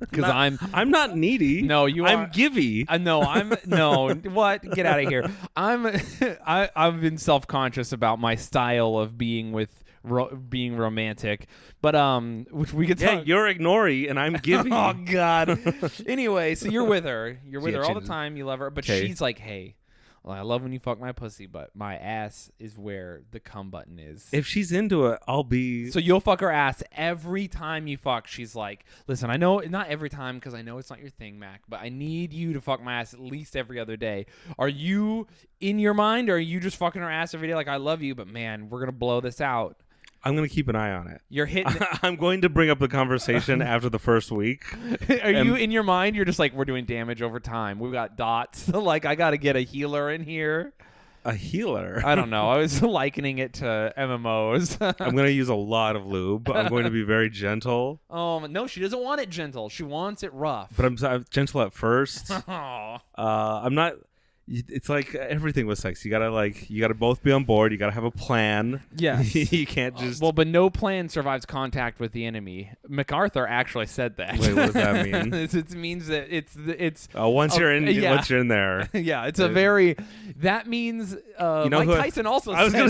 Because I'm not needy. No, you are. I'm givey. No. What? Get out of here. I've been self-conscious about my style of being being romantic. But we could talk. Yeah, you're ignory and I'm givey. Oh God. Anyway, so you're with her. You're with her all the time. You love her, but she's like, "Hey, well, I love when you fuck my pussy, but my ass is where the cum button is." If she's into it, I'll be... So you'll fuck her ass every time you fuck. She's like, "Listen, I know, not every time because I know it's not your thing, Mac, but I need you to fuck my ass at least every other day." Are you in your mind, or are you just fucking her ass every day like, "I love you, but man, we're going to blow this out"? I'm going to keep an eye on it. You're hitting. I'm going to bring up the conversation after the first week. Are you in your mind? You're just like, we're doing damage over time. We've got dots. Like, I got to get a healer in here. A healer? I don't know. I was likening it to MMOs. I'm going to use a lot of lube. I'm going to be very gentle. No, she doesn't want it gentle. She wants it rough. But I'm gentle at first. Oh. I'm not. It's like everything with sex. You gotta both be on board. You gotta have a plan. Yeah. You can't just. But no plan survives contact with the enemy. MacArthur actually said that. Wait, what does that mean? It means that it's. Once you're in there. Yeah, it's a very. That means. Mike Tyson also. I was gonna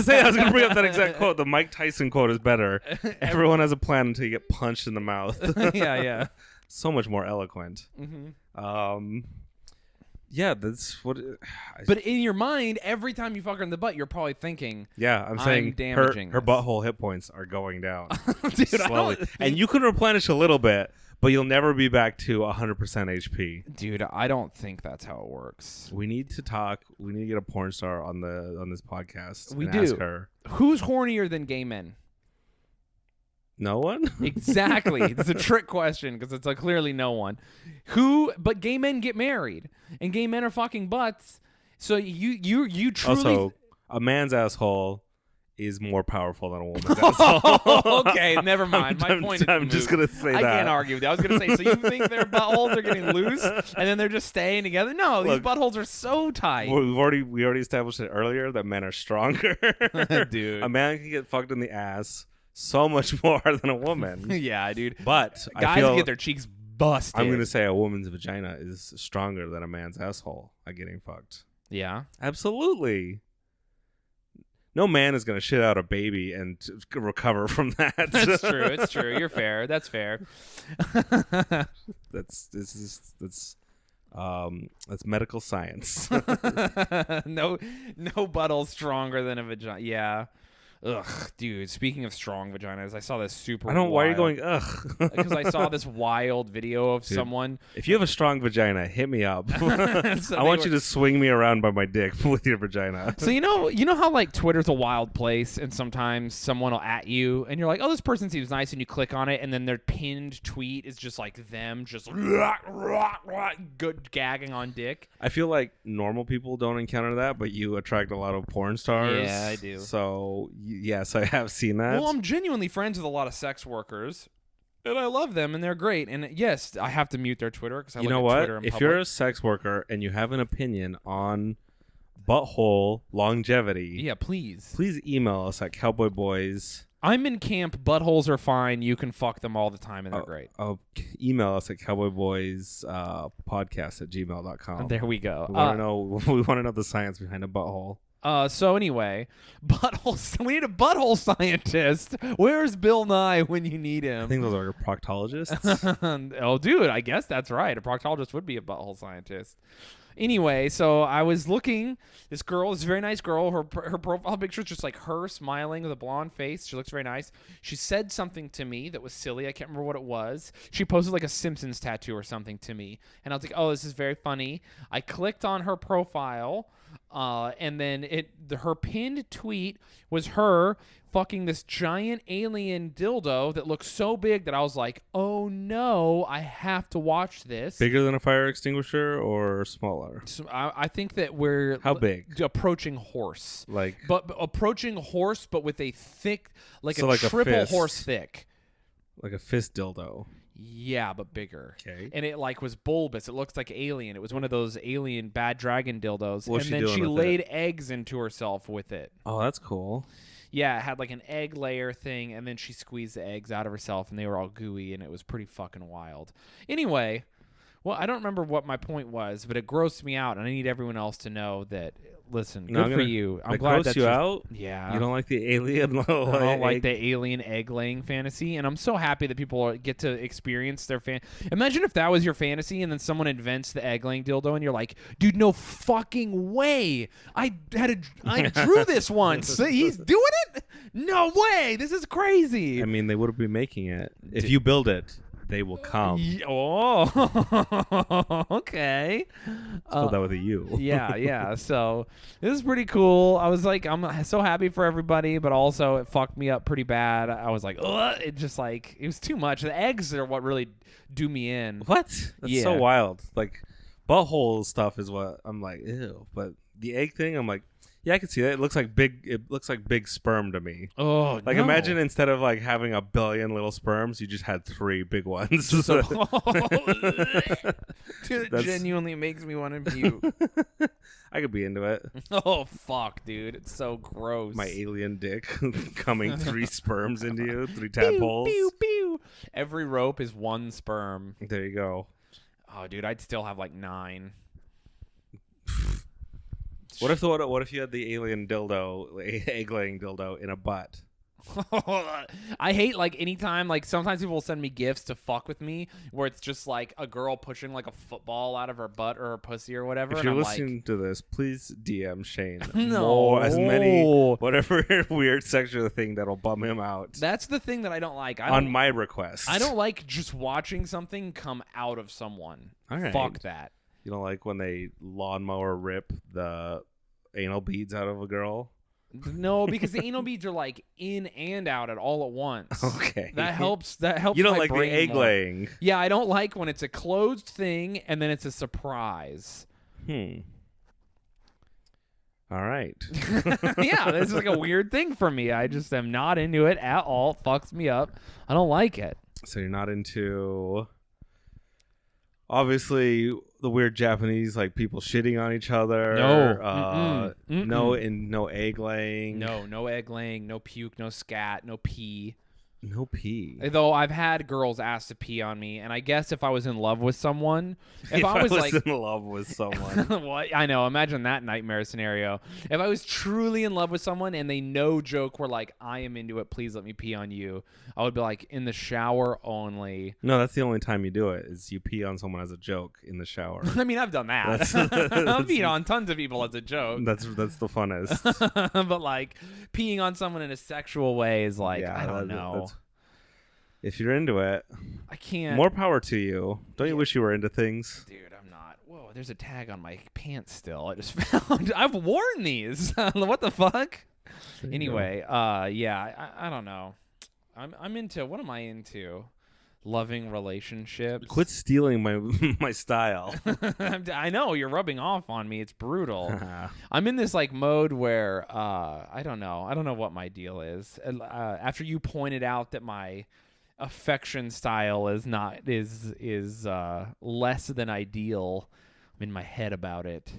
bring up that exact quote. The Mike Tyson quote is better. Everyone has a plan until you get punched in the mouth. Yeah. So much more eloquent. Mm-hmm. Yeah, that's what. But in your mind, every time you fuck her in the butt, you're probably thinking. Yeah, I'm saying damaging her butthole hit points are going down Dude, slowly, and you can replenish a little bit, but you'll never be back to 100% HP. Dude, I don't think that's how it works. We need to talk. We need to get a porn star on this podcast. We and do. Ask her. Who's hornier than gay men? No one. Exactly. It's a trick question because it's like clearly no one. But gay men get married, and gay men are fucking butts. So you truly. Also, a man's asshole is more powerful than a woman's asshole. Okay, never mind. My point is I'm just gonna say I that. can't argue with that. I was gonna say. So you think their buttholes are getting loose, and then they're just staying together? No, these buttholes are so tight. We already established it earlier that men are stronger. Dude, a man can get fucked in the ass so much more than a woman. Yeah, dude. But guys get their cheeks busted. I'm gonna say a woman's vagina is stronger than a man's asshole at getting fucked. Yeah, absolutely. No man is gonna shit out a baby and recover from that. That's true. It's true. You're fair. That's fair. That's medical science. No butthole stronger than a vagina. Yeah. Ugh, dude. Speaking of strong vaginas, I saw this super. Why are you going ugh? Because I saw this wild video of someone. If you have a strong vagina, hit me up. I want you to swing me around by my dick with your vagina. So you know how like Twitter's a wild place, and sometimes someone will at you, and you're like, oh, this person seems nice, and you click on it, and then their pinned tweet is just like them just good gagging on dick. I feel like normal people don't encounter that, but you attract a lot of porn stars. Yeah, I do. So. Yes, I have seen that. Well, I'm genuinely friends with a lot of sex workers, and I love them, and they're great. And yes, I have to mute their Twitter because I look at Twitter in if public. you're a sex worker and you have an opinion on butthole longevity, yeah, please email us at cowboyboys. I'm in camp. Buttholes are fine. You can fuck them all the time, and they're great. Email us at cowboyboyspodcast@gmail.com. There we go. We want to know the science behind a butthole. So anyway, buttholes. We need a butthole scientist. Where's Bill Nye when you need him? I think those are proctologists. Oh, dude, I guess that's right. A proctologist would be a butthole scientist. Anyway, so I was looking. This girl, this very nice girl. Her profile picture is just like her smiling with a blonde face. She looks very nice. She said something to me that was silly. I can't remember what it was. She posted like a Simpsons tattoo or something to me, and I was like, "Oh, this is very funny." I clicked on her profile. And then her pinned tweet was her fucking this giant alien dildo that looks so big that I was like, oh no, I have to watch this. Bigger than a fire extinguisher or smaller? So I think that we're how big? Approaching horse, but approaching horse, but with a thick, like triple a horse thick, like a fist dildo. Yeah, but bigger. Okay. And it like was bulbous. It looks like alien. It was one of those alien bad dragon dildos. What's and then she laid eggs into herself with it. Oh, that's cool. Yeah, it had like an egg layer thing, and then she squeezed the eggs out of herself, and they were all gooey, and it was pretty fucking wild. Anyway, well, I don't remember what my point was, but it grossed me out, and I need everyone else to know that. Listen, good for you. I'm glad that you out. Yeah, you don't like the alien. I don't like the alien egg laying fantasy, and I'm so happy that people get to experience their Imagine if that was your fantasy, and then someone invents the egg laying dildo, and you're like, dude, no fucking way! I drew this once. He's doing it? No way! This is crazy. I mean, they would be making it if you build it. they will come. Oh, okay. Spelled that with a U. yeah. So this is pretty cool. I was like, I'm so happy for everybody, but also it fucked me up pretty bad. I was like, ugh, it just like, it was too much. The eggs are what really do me in. What? That's so Yeah. wild. Like, butthole stuff is what I'm like, ew. But the egg thing, I'm like, yeah, I can see that. It looks like big sperm to me. Oh, Like, no. imagine instead of like having a billion little sperms, you just had 3 big ones. So, dude, it That's- genuinely makes me want to puke. I could be into it. Oh, fuck, dude. It's so gross. My alien dick coming 3 sperms into you, 3 Pew, tadpoles. pew, pew. Every rope is 1 sperm. There you go. Oh, dude, I'd still have like 9. What if you had the alien dildo, egg laying dildo in a butt? I hate like anytime like sometimes people will send me gifts to fuck with me where it's just like a girl pushing like a football out of her butt or her pussy or whatever. If and you're I'm listening to this, please DM Shane. No. As many whatever weird sexual thing that'll bum him out. That's the thing that I don't like. On my request. I don't like just watching something come out of someone. All right. Fuck that. You don't like when they lawnmower rip the anal beads out of a girl? No, because the anal beads are like in and out at all at once. Okay. That helps. That helps. You don't my like the brain egg more. laying. Yeah, I don't like when it's a closed thing and then it's a surprise. All right. Yeah, this is like a weird thing for me. I just am not into it at all. It fucks me up. I don't like it. So you're not into obviously the weird Japanese like people shitting on each other. No. No egg laying. No egg laying, no puke, no scat, no pee. No pee. Though I've had girls ask to pee on me, and I guess if I was in love with someone, if I was like in love with someone. well, I know. Imagine that nightmare scenario. If I was truly in love with someone and they no joke were like, I am into it, please let me pee on you, I would be like, in the shower only. No, that's the only time you do it is you pee on someone as a joke in the shower. I mean, I've done that. I've peed on tons of people as a joke. That's the funnest. But like peeing on someone in a sexual way is like, Yeah, I don't know. If you're into it, I can't. more power to you. Don't you wish you were into things? Dude, I'm not. Whoa, there's a tag on my pants still. I just found. I've worn these. What the fuck? There you Anyway, yeah, I don't know. I'm into. What am I into? Loving relationships. Quit stealing my style. I know you're rubbing off on me. It's brutal. I'm in this like mode where I don't know what my deal is. After you pointed out that my affection style is less than ideal, I'm in my head about it.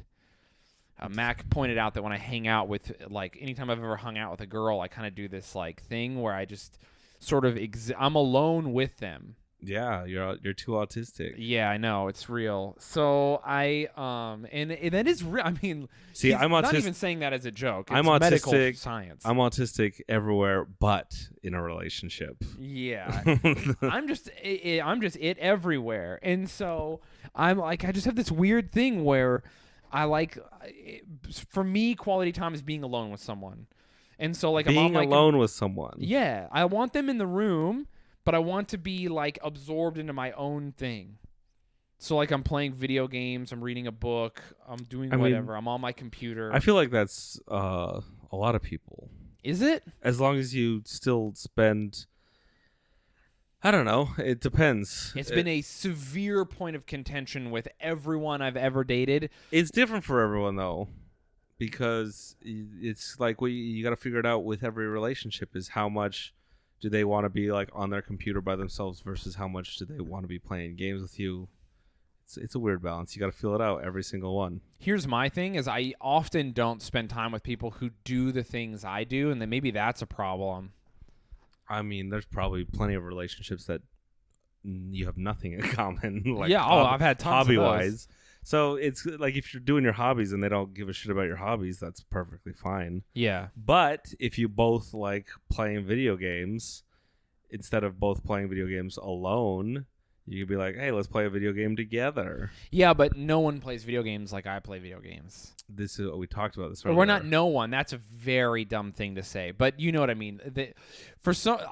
Mac pointed out that when I hang out with like anytime I've ever hung out with a girl, I kind of do this like thing where I just sort of I'm alone with them. Yeah, you're too autistic. Yeah, I know, it's real. So I and that is real. I mean, See, I'm I'm not autistic. even saying that as a joke. It's I'm medical autistic. science. I'm autistic everywhere, but in a relationship. Yeah, I'm just it everywhere, and so I'm like I just have this weird thing where I like for me quality time is being alone with someone, and so like I'm on Being my alone with someone. Yeah, I want them in the room, but I want to be like absorbed into my own thing. So like I'm playing video games, I'm reading a book, I'm doing whatever. I'm on my computer. I feel like that's a lot of people. Is it? As long as you still spend, I don't know. It depends. It's been a severe point of contention with everyone I've ever dated. It's different for everyone though, because it's like what you got to figure it out with every relationship is how much do they want to be like on their computer by themselves versus how much do they want to be playing games with you. It's a weird balance. You got to feel it out every single one. Here's my thing is I often don't spend time with people who do the things I do, and then maybe that's a problem. I mean, there's probably plenty of relationships that you have nothing in common. Like yeah, I've had tons hobby of those. wise. So it's like if you're doing your hobbies and they don't give a shit about your hobbies, that's perfectly fine. Yeah. But if you both like playing video games, instead of both playing video games alone, You could be like, hey, let's play a video game together. Yeah, but no one plays video games like I play video games. This is we talked about this. Or we're not no one. That's a very dumb thing to say, but you know what I mean.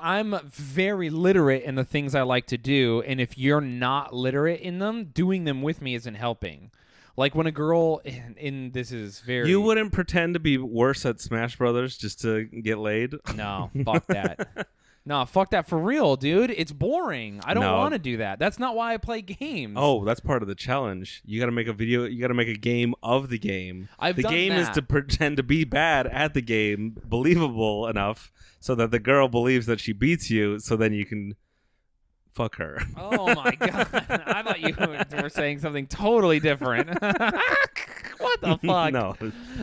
I'm very literate in the things I like to do, and if you're not literate in them, doing them with me isn't helping. Like when a girl, and this is very... You wouldn't pretend to be worse at Smash Brothers just to get laid? No, fuck that. No, fuck that for real, dude. It's boring. I don't want to do that. That's not why I play games. Oh, that's part of the challenge. You got to make a video. You got to make a game of the game. The game is to pretend to be bad at the game, believable enough so that the girl believes that she beats you, so then you can fuck her. Oh my god! I thought you were saying something totally different. What the fuck? No,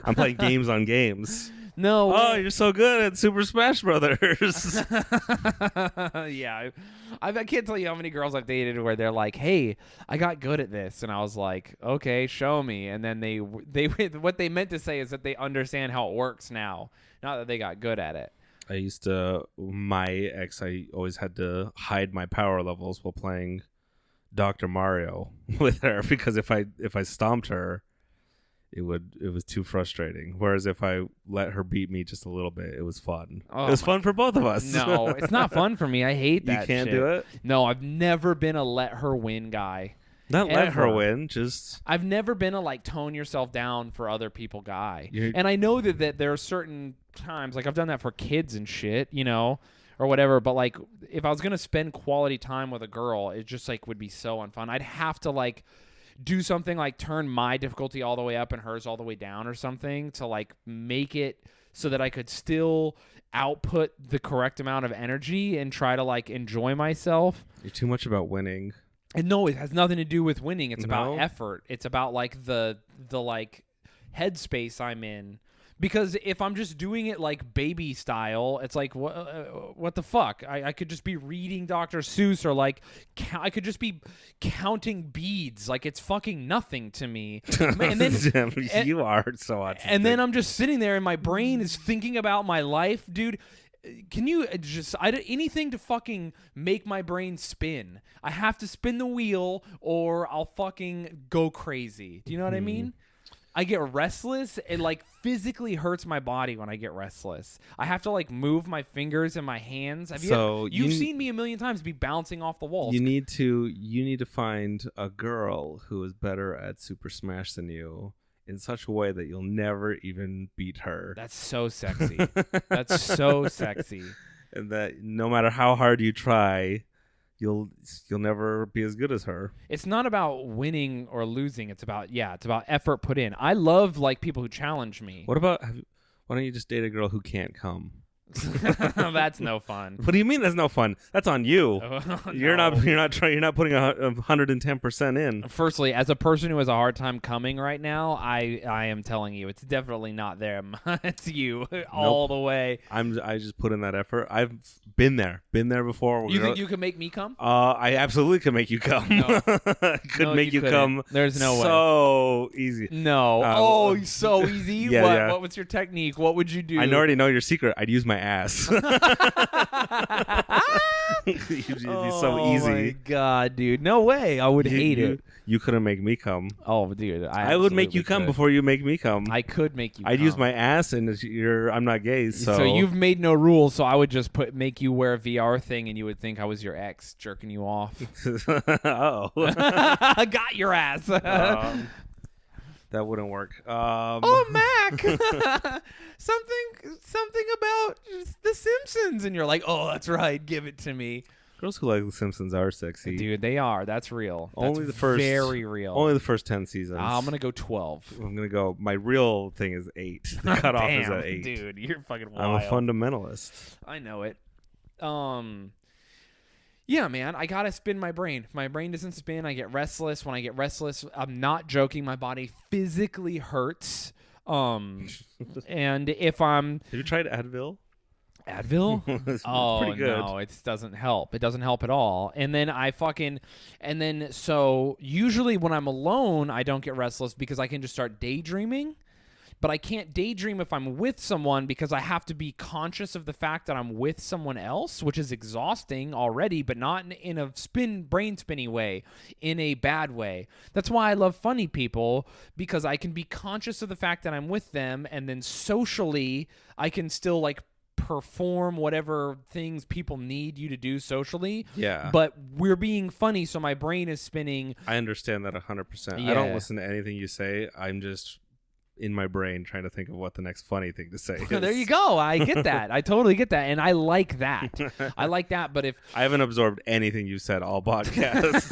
I'm playing games on games. No. Oh, you're so good at Super Smash Brothers. Yeah, I can't tell you how many girls I've dated where they're like, "Hey, I got good at this," and I was like, "Okay, show me." And then they what they meant to say is that they understand how it works now, not that they got good at it. My ex, I always had to hide my power levels while playing Dr. Mario with her because if I stomped her, it was too frustrating. Whereas if I let her beat me just a little bit, it was fun. It was fun for both of us. No, it's not fun for me. I hate that. You can't shit. do it? No, I've never been a let her win guy. Not let her win, just... I've never been a like tone yourself down for other people guy. And I know that there are certain times, like I've done that for kids and shit, you know, or whatever. But like if I was going to spend quality time with a girl, it just like would be so unfun. I'd have to like do something like turn my difficulty all the way up and hers all the way down or something to like make it so that I could still output the correct amount of energy and try to like enjoy myself. You're too much about winning. And no, it has nothing to do with winning. It's No? about effort. It's about like the like headspace I'm in. Because if I'm just doing it like baby style, it's like what the fuck? I could just be reading Dr. Seuss or like I could just be counting beads. Like it's fucking nothing to me. And then you are so autistic. And then I'm just sitting there and my brain is thinking about my life, dude. Can you just anything to fucking make my brain spin? I have to spin the wheel or I'll fucking go crazy. Do you know what I mean? I get restless. It like physically hurts my body when I get restless. I have to like move my fingers and my hands. You've seen me a million times be bouncing off the walls. You need to find a girl who is better at Super Smash than you in such a way that you'll never even beat her. That's so sexy. That's so sexy. And that no matter how hard you try, you'll never be as good as her. It's not about winning or losing. It's about effort put in. I love like people who challenge me. Why don't you just date a girl who can't come? That's no fun. What do you mean that's no fun? That's on you. You're not putting 110% in. Firstly, as a person who has a hard time coming right now, I am telling you, it's definitely not them. It's you all the way. I just put in that effort. I've been there before. You think you can make me come? I absolutely can make you come. No. Could make you come. There's no way. So easy. No. So easy. Yeah. What was your technique? What would you do? I already know your secret. I'd use my ass. It's so easy. Oh my god, dude! No way. I would hate it. You couldn't make me come. Oh, dude, I would make you come before you make me come. I could make you. I'd come. use my ass, and I'm not gay, so. So you've made no rules. So I would just make you wear a VR thing, and you would think I was your ex jerking you off. Oh, got your ass. That wouldn't work. Oh, Mac, something about The Simpsons, and you're like, oh, that's right, give it to me. Girls who like The Simpsons are sexy, dude. They are. That's real. Only that's the first, very real. Only the first 10 seasons. I'm gonna go 12. I'm gonna go. My real thing is 8. The cutoff is at 8. Dude, you're fucking wild. I'm a fundamentalist. I know it. Yeah, man, I gotta spin my brain. If my brain doesn't spin, I get restless. When I get restless, I'm not joking. My body physically hurts. And if I'm... Have you tried Advil? Advil? It's oh, pretty good. No, it doesn't help. It doesn't help at all. And then so usually when I'm alone, I don't get restless because I can just start daydreaming. but I can't daydream if I'm with someone because I have to be conscious of the fact that I'm with someone else, which is exhausting already, but not in a brain spinny way, in a bad way. That's why I love funny people, because I can be conscious of the fact that I'm with them, and then socially I can still like perform whatever things people need you to do socially. Yeah. But we're being funny, so my brain is spinning. I understand that 100%. Yeah. I don't listen to anything you say. I'm just in my brain trying to think of what the next funny thing to say is. There you go. I get that. I totally get that. And I like that. I like that. But if I haven't absorbed anything you said all podcasts.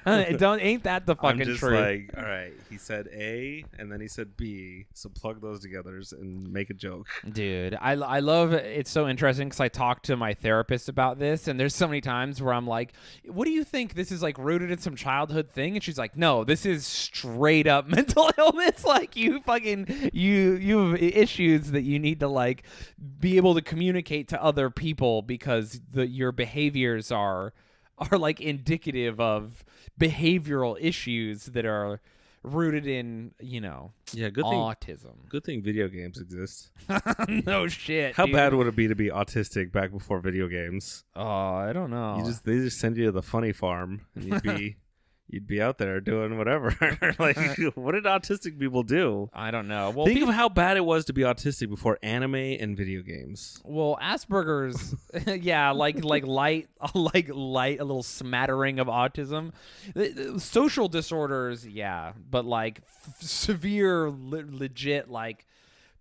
ain't that the fucking I'm just truth? like, all right, he said A and then he said B, so plug those together and make a joke. Dude, I love it's so interesting because I talked to my therapist about this, and there's so many times where I'm like, what do you think, this is like rooted in some childhood thing? And she's like, no, this is straight up mental illness. Like you have issues that you need to like be able to communicate to other people, because your behaviors are like indicative of behavioral issues that are rooted in, Yeah, autism. Good thing video games exist. No shit. How dude. bad would it be to be autistic back before video games? Oh, I don't know. They just send you to the funny farm and you'd be out there doing whatever. Like, what did autistic people do? I don't know. Well, Think of how bad it was to be autistic before anime and video games. Well, Asperger's, yeah, like light, a little smattering of autism. Social disorders, yeah, but like severe, legit, like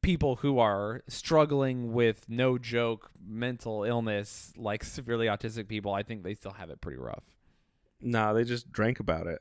people who are struggling with, no joke, mental illness, like severely autistic people, I think they still have it pretty rough. Nah, they just drank about it.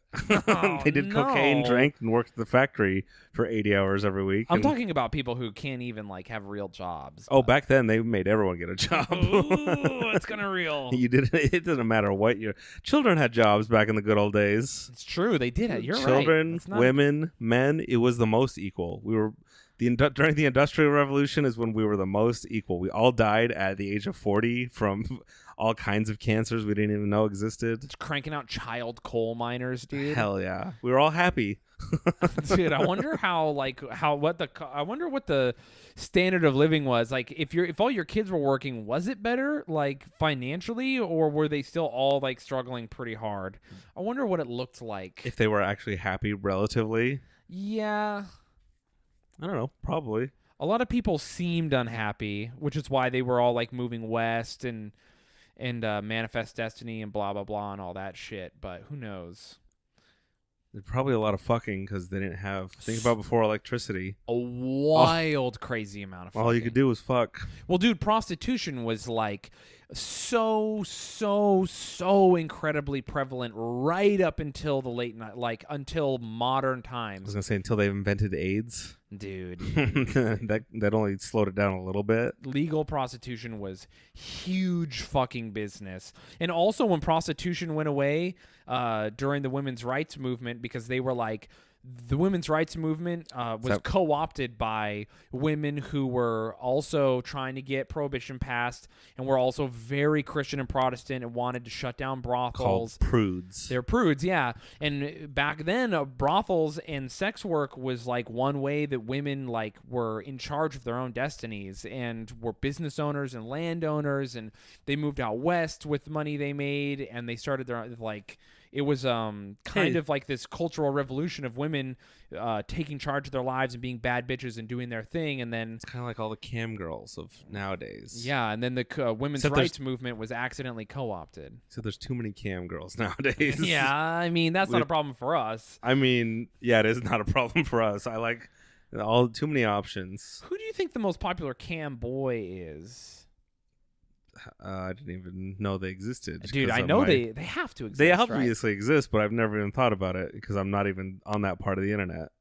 Oh, they did cocaine, drank, and worked at the factory for 80 hours every week. I'm talking about people who can't even like have real jobs. Oh, back then they made everyone get a job. Ooh, it's gonna real. It doesn't matter what your children had jobs back in the good old days. It's true, they did it. You're Children, right. Children, women, men. It was the most equal. We were during the Industrial Revolution is when we were the most equal. We all died at the age of 40 from all kinds of cancers we didn't even know existed. It's cranking out child coal miners, dude. Hell yeah, we were all happy. Dude, I wonder I wonder what the standard of living was. Like if all your kids were working, was it better like financially, or were they still all like struggling pretty hard? I wonder what it looked like. If they were actually happy relatively. Yeah. I don't know, probably. A lot of people seemed unhappy, which is why they were all like moving west and manifest destiny and blah blah blah and all that shit, but who knows. There's probably a lot of fucking because they didn't have, think about before electricity. A wild, crazy amount of fucking. All you could do was fuck. Well, dude, prostitution was like so incredibly prevalent right up until the late night, like until modern I was times. gonna say until they invented AIDS. Dude, that only slowed it down a little bit. legal prostitution was huge fucking business. And also when prostitution went away during the women's rights movement, because they were like, the women's rights movement was co-opted by women who were also trying to get prohibition passed and were also very Christian and Protestant and wanted to shut down brothels. Called prudes. They're prudes, yeah. And back then, brothels and sex work was like one way that women like were in charge of their own destinies and were business owners and landowners, and they moved out west with money they made, and they started their like. It was kind of like this cultural revolution of women taking charge of their lives and being bad bitches and doing their thing, and then It's kind of like all the cam girls of nowadays. yeah, and then the women's rights movement was accidentally co-opted. So there's too many cam girls nowadays. Yeah, I mean that's not a problem for us. I mean, yeah, it is not a problem for us. I like too many options. Who do you think the most popular cam boy is? I didn't even know they existed. Dude, I know they have to exist. They right? obviously exist, but I've never even thought about it because I'm not even on that part of the internet.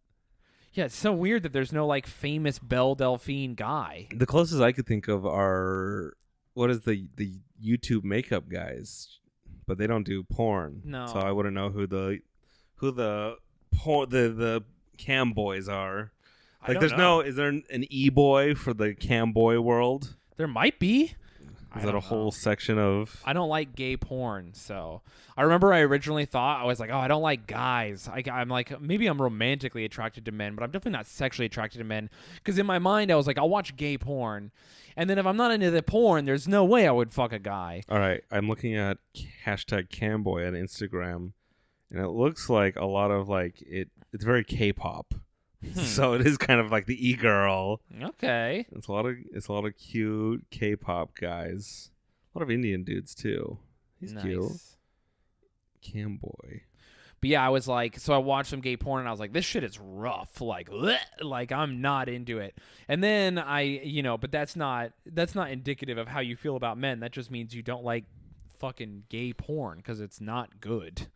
Yeah, it's so weird that there's no like famous Belle Delphine guy. The closest I could think of are the YouTube makeup guys, but they don't do porn. No. So I wouldn't know who the cam boys are. Like, is there an e-boy for the cam boy world? There might be. Is that a whole section of? I don't like gay porn, so I remember I originally thought I was like, oh, I don't like guys. I'm like, maybe I'm romantically attracted to men, but I'm definitely not sexually attracted to men. Because in my mind, I was like, I'll watch gay porn, and then if I'm not into the porn, there's no way I would fuck a guy. All right, I'm looking at hashtag Cowboy on Instagram, and it looks like a lot of like it. It's very K-pop. So it is kind of like the e-girl. Okay. It's a lot of cute K-pop guys. A lot of Indian dudes too. He's cute. Cowboy. But yeah, I was like, so I watched some gay porn and I was like, this shit is rough. Like I'm not into it. And then but that's not indicative of how you feel about men. That just means you don't like fucking gay porn because it's not good.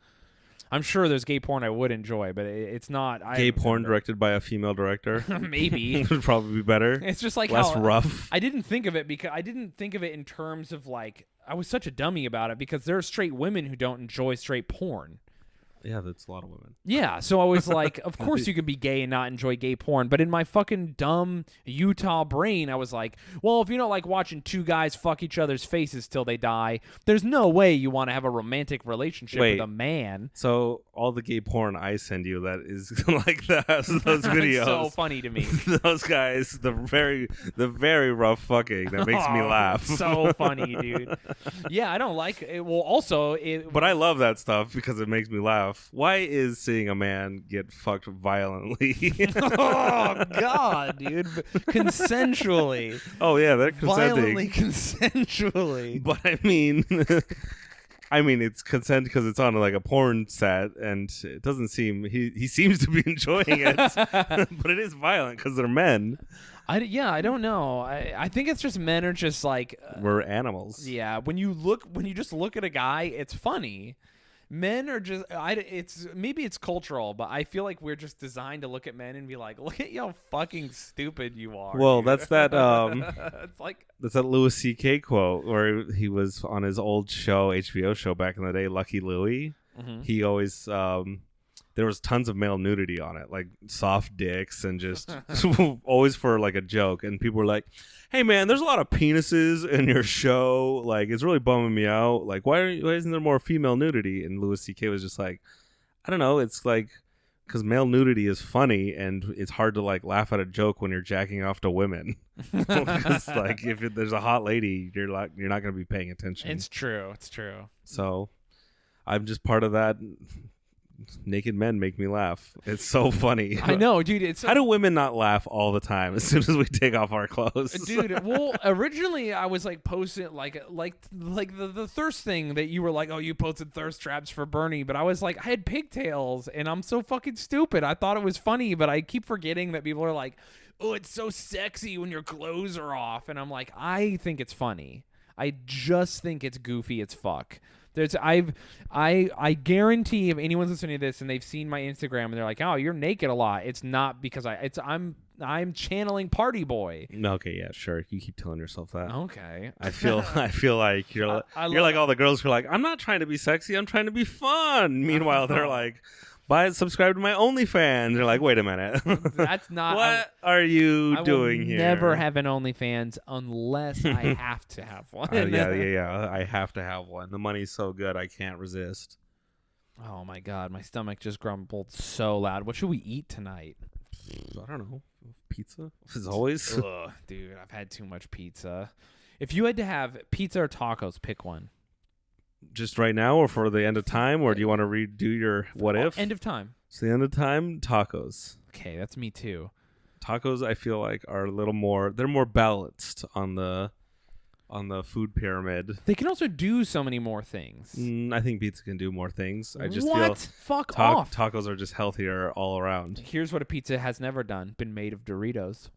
I'm sure there's gay porn I would enjoy, but it's not. Gay porn directed by a female director. Maybe. Would probably be better. It's just like less rough. I didn't think of it because I didn't think of it in terms of like, I was such a dummy about it because there are straight women who don't enjoy straight porn. Yeah, that's a lot of women. Yeah, so I was like, of course you can be gay and not enjoy gay porn. But in my fucking dumb Utah brain, I was like, well, if you don't like watching two guys fuck each other's faces till they die, there's no way you want to have a romantic relationship with a man. So all the gay porn I send you that is like those videos. It's so funny to me. Those guys, the very rough fucking that makes me laugh. So funny, dude. Yeah, I don't like it. Well, also, but I love that stuff because it makes me laugh. Why is seeing a man get fucked violently? Oh God, dude! Consensually. Oh yeah, they're consenting. Violently, consensually. But I mean, it's consent because it's on like a porn set, and it doesn't seem he seems to be enjoying it. But it is violent because they're men. I don't know. I think it's just men are just like we're animals. Yeah, when you just look at a guy, it's funny. Men are just maybe it's cultural, but I feel like we're just designed to look at men and be like, look at how fucking stupid you are. Well, dude. that's that it's like that's that Louis C.K. quote where he was on his old show, HBO show back in the day, Lucky Louie. Mm-hmm. He always there was tons of male nudity on it, like soft dicks and just always for like a joke. And people were like, hey man, there's a lot of penises in your show. Like, it's really bumming me out. Like, why isn't there more female nudity? And Louis C.K. was just like, I don't know. It's like, because male nudity is funny and it's hard to like laugh at a joke when you're jacking off to women. Because like if there's a hot lady, you're not going to be paying attention. It's true. So I'm just part of that. Naked men make me laugh. It's so funny. I know, dude. How do women not laugh all the time as soon as we take off our clothes? Dude, well, originally I was like posting like the thirst thing that you were like, oh, you posted thirst traps for Bernie, but I was like, I had pigtails and I'm so fucking stupid. I thought it was funny, but I keep forgetting that people are like, oh, it's so sexy when your clothes are off, and I'm like, I think it's funny. I just think it's goofy as fuck. I guarantee if anyone's listening to this and they've seen my Instagram and they're like, oh, you're naked a lot, it's not because I'm channeling party boy. Okay, yeah, sure. You keep telling yourself that. Okay. I feel like you're like all the girls who are like, I'm not trying to be sexy, I'm trying to be fun. Meanwhile, they're like, subscribe to my OnlyFans. They're like, wait a minute. That's not what are you doing here? I never have an OnlyFans unless I have to have one. Yeah. I have to have one. The money's so good, I can't resist. Oh my God, my stomach just grumbled so loud. What should we eat tonight? I don't know. Pizza, as always. Ugh, dude, I've had too much pizza. If you had to have pizza or tacos, pick one. Just right now or for the end of time, or do you want to redo your what if? End of time. So the end of time, tacos. Okay, that's me too. Tacos, I feel like, are a little more, they're more balanced on the food pyramid. They can also do so many more things. I think pizza can do more things. I just feel fuck off. Tacos are just healthier all around. Here's what a pizza has never done: been made of Doritos.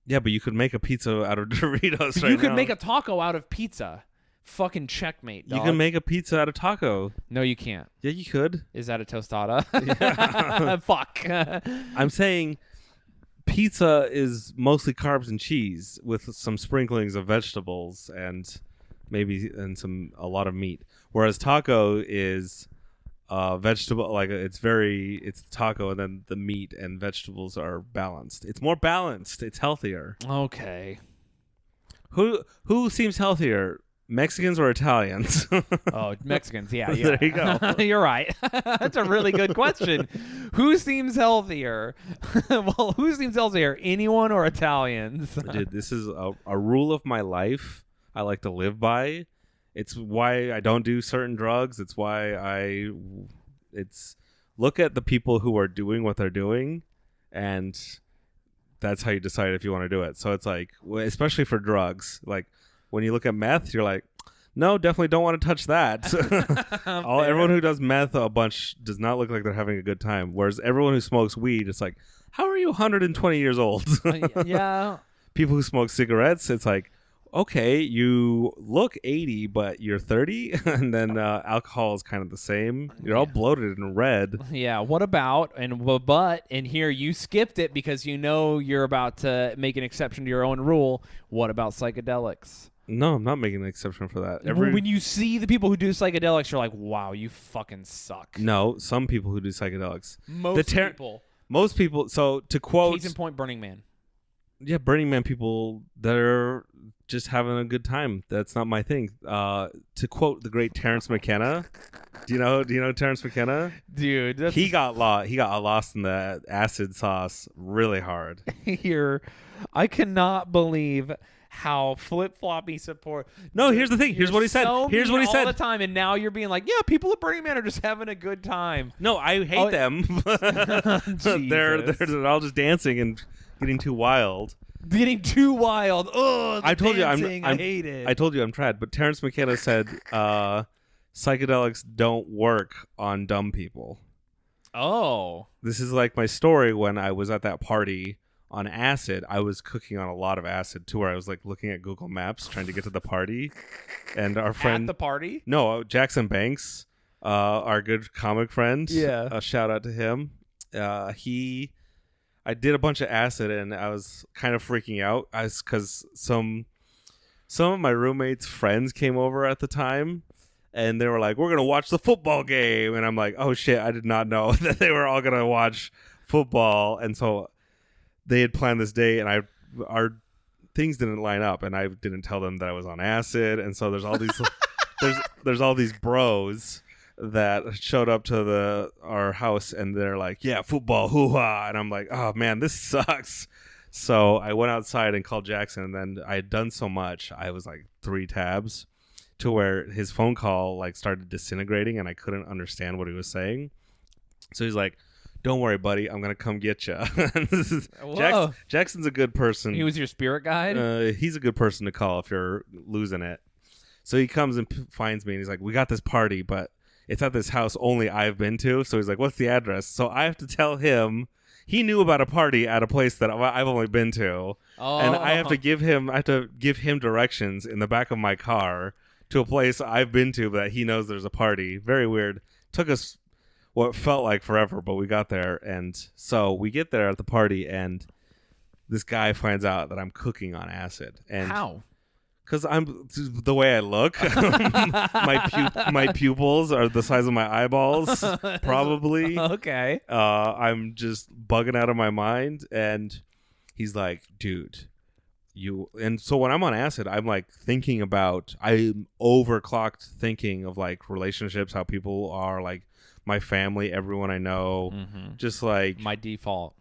Yeah, but you could make a pizza out of Doritos. You could make a taco out of pizza. Fucking checkmate, dog. You can make a pizza out of taco. No, you can't. Yeah, you could. Is that a tostada? Yeah. Fuck. I'm saying pizza is mostly carbs and cheese with some sprinklings of vegetables and a lot of meat. Whereas taco is vegetable, like it's taco and then the meat and vegetables are balanced. It's more balanced. It's healthier. Okay. Who seems healthier? Mexicans or Italians? Oh, Mexicans. Yeah. There you go. You're right. That's a really good question. Who seems healthier? Well, who seems healthier? Anyone or Italians? Dude, this is a rule of my life I like to live by. It's why I don't do certain drugs. It's why look at the people who are doing what they're doing, and that's how you decide if you want to do it. So it's like, especially for drugs, like when you look at meth, you're like, no, definitely don't want to touch that. Everyone who does meth a bunch does not look like they're having a good time. Whereas everyone who smokes weed, it's like, how are you 120 years old? Yeah. People who smoke cigarettes, it's like, okay, you look 80, but you're 30. And then alcohol is kind of the same. You're all bloated and red. Yeah. What about, and here you skipped it because you know you're about to make an exception to your own rule. What about psychedelics? No, I'm not making an exception for that. When you see the people who do psychedelics, you're like, wow, you fucking suck. No, some people who do psychedelics. Most people. So to quote... Case in point, Burning Man. Yeah, Burning Man people, they're just having a good time. That's not my thing. To quote the great Terrence McKenna, do you know Terrence McKenna? Dude, he got lost in the acid sauce really hard. I cannot believe how flip-floppy support. No, here's the thing. Here's what he said. Here's what he said all the time, and now you're being like, yeah, people at Burning Man are just having a good time. No, I hate them. They're all just dancing and getting too wild. Oh, I told dancing, you I hate it. I told you I'm trad, but Terrence McKenna said psychedelics don't work on dumb people. Oh. This is like my story when I was at that party on acid. I was cooking on a lot of acid to where I was like looking at Google Maps trying to get to the party. And our friend At the party? No, Jackson Banks, our good comic friend. Yeah. A shout out to him. I did a bunch of acid and I was kind of freaking out because some of my roommates' friends came over at the time and they were like, we're going to watch the football game. And I'm like, oh shit, I did not know that they were all going to watch football. And so they had planned this day and our things didn't line up and I didn't tell them that I was on acid. And so there's all these, there's all these bros that showed up to our house and they're like, yeah, football, hoo-ha. And I'm like, oh man, this sucks. So I went outside and called Jackson, and then I had done so much, I was like 3 tabs to where his phone call like started disintegrating and I couldn't understand what he was saying. So he's like, don't worry, buddy, I'm gonna come get you. Jackson's a good person. He was your spirit guide? He's a good person to call if you're losing it. So he comes and finds me and he's like, we got this party, but it's at this house only I've been to. So he's like, what's the address? So I have to tell him. He knew about a party at a place that I've only been to. Oh. And I have to give him directions in the back of my car to a place I've been to that he knows there's a party. Very weird. Took us what felt like forever, but we got there. And so we get there at the party and this guy finds out that I'm cooking on acid. And how? Because I'm the way I look. my pupils are the size of my eyeballs, probably. Okay. I'm just bugging out of my mind, and he's like, "Dude, you." And so when I'm on acid, I'm like I'm overclocked thinking of like relationships, how people are, like my family, everyone I know, just like my default.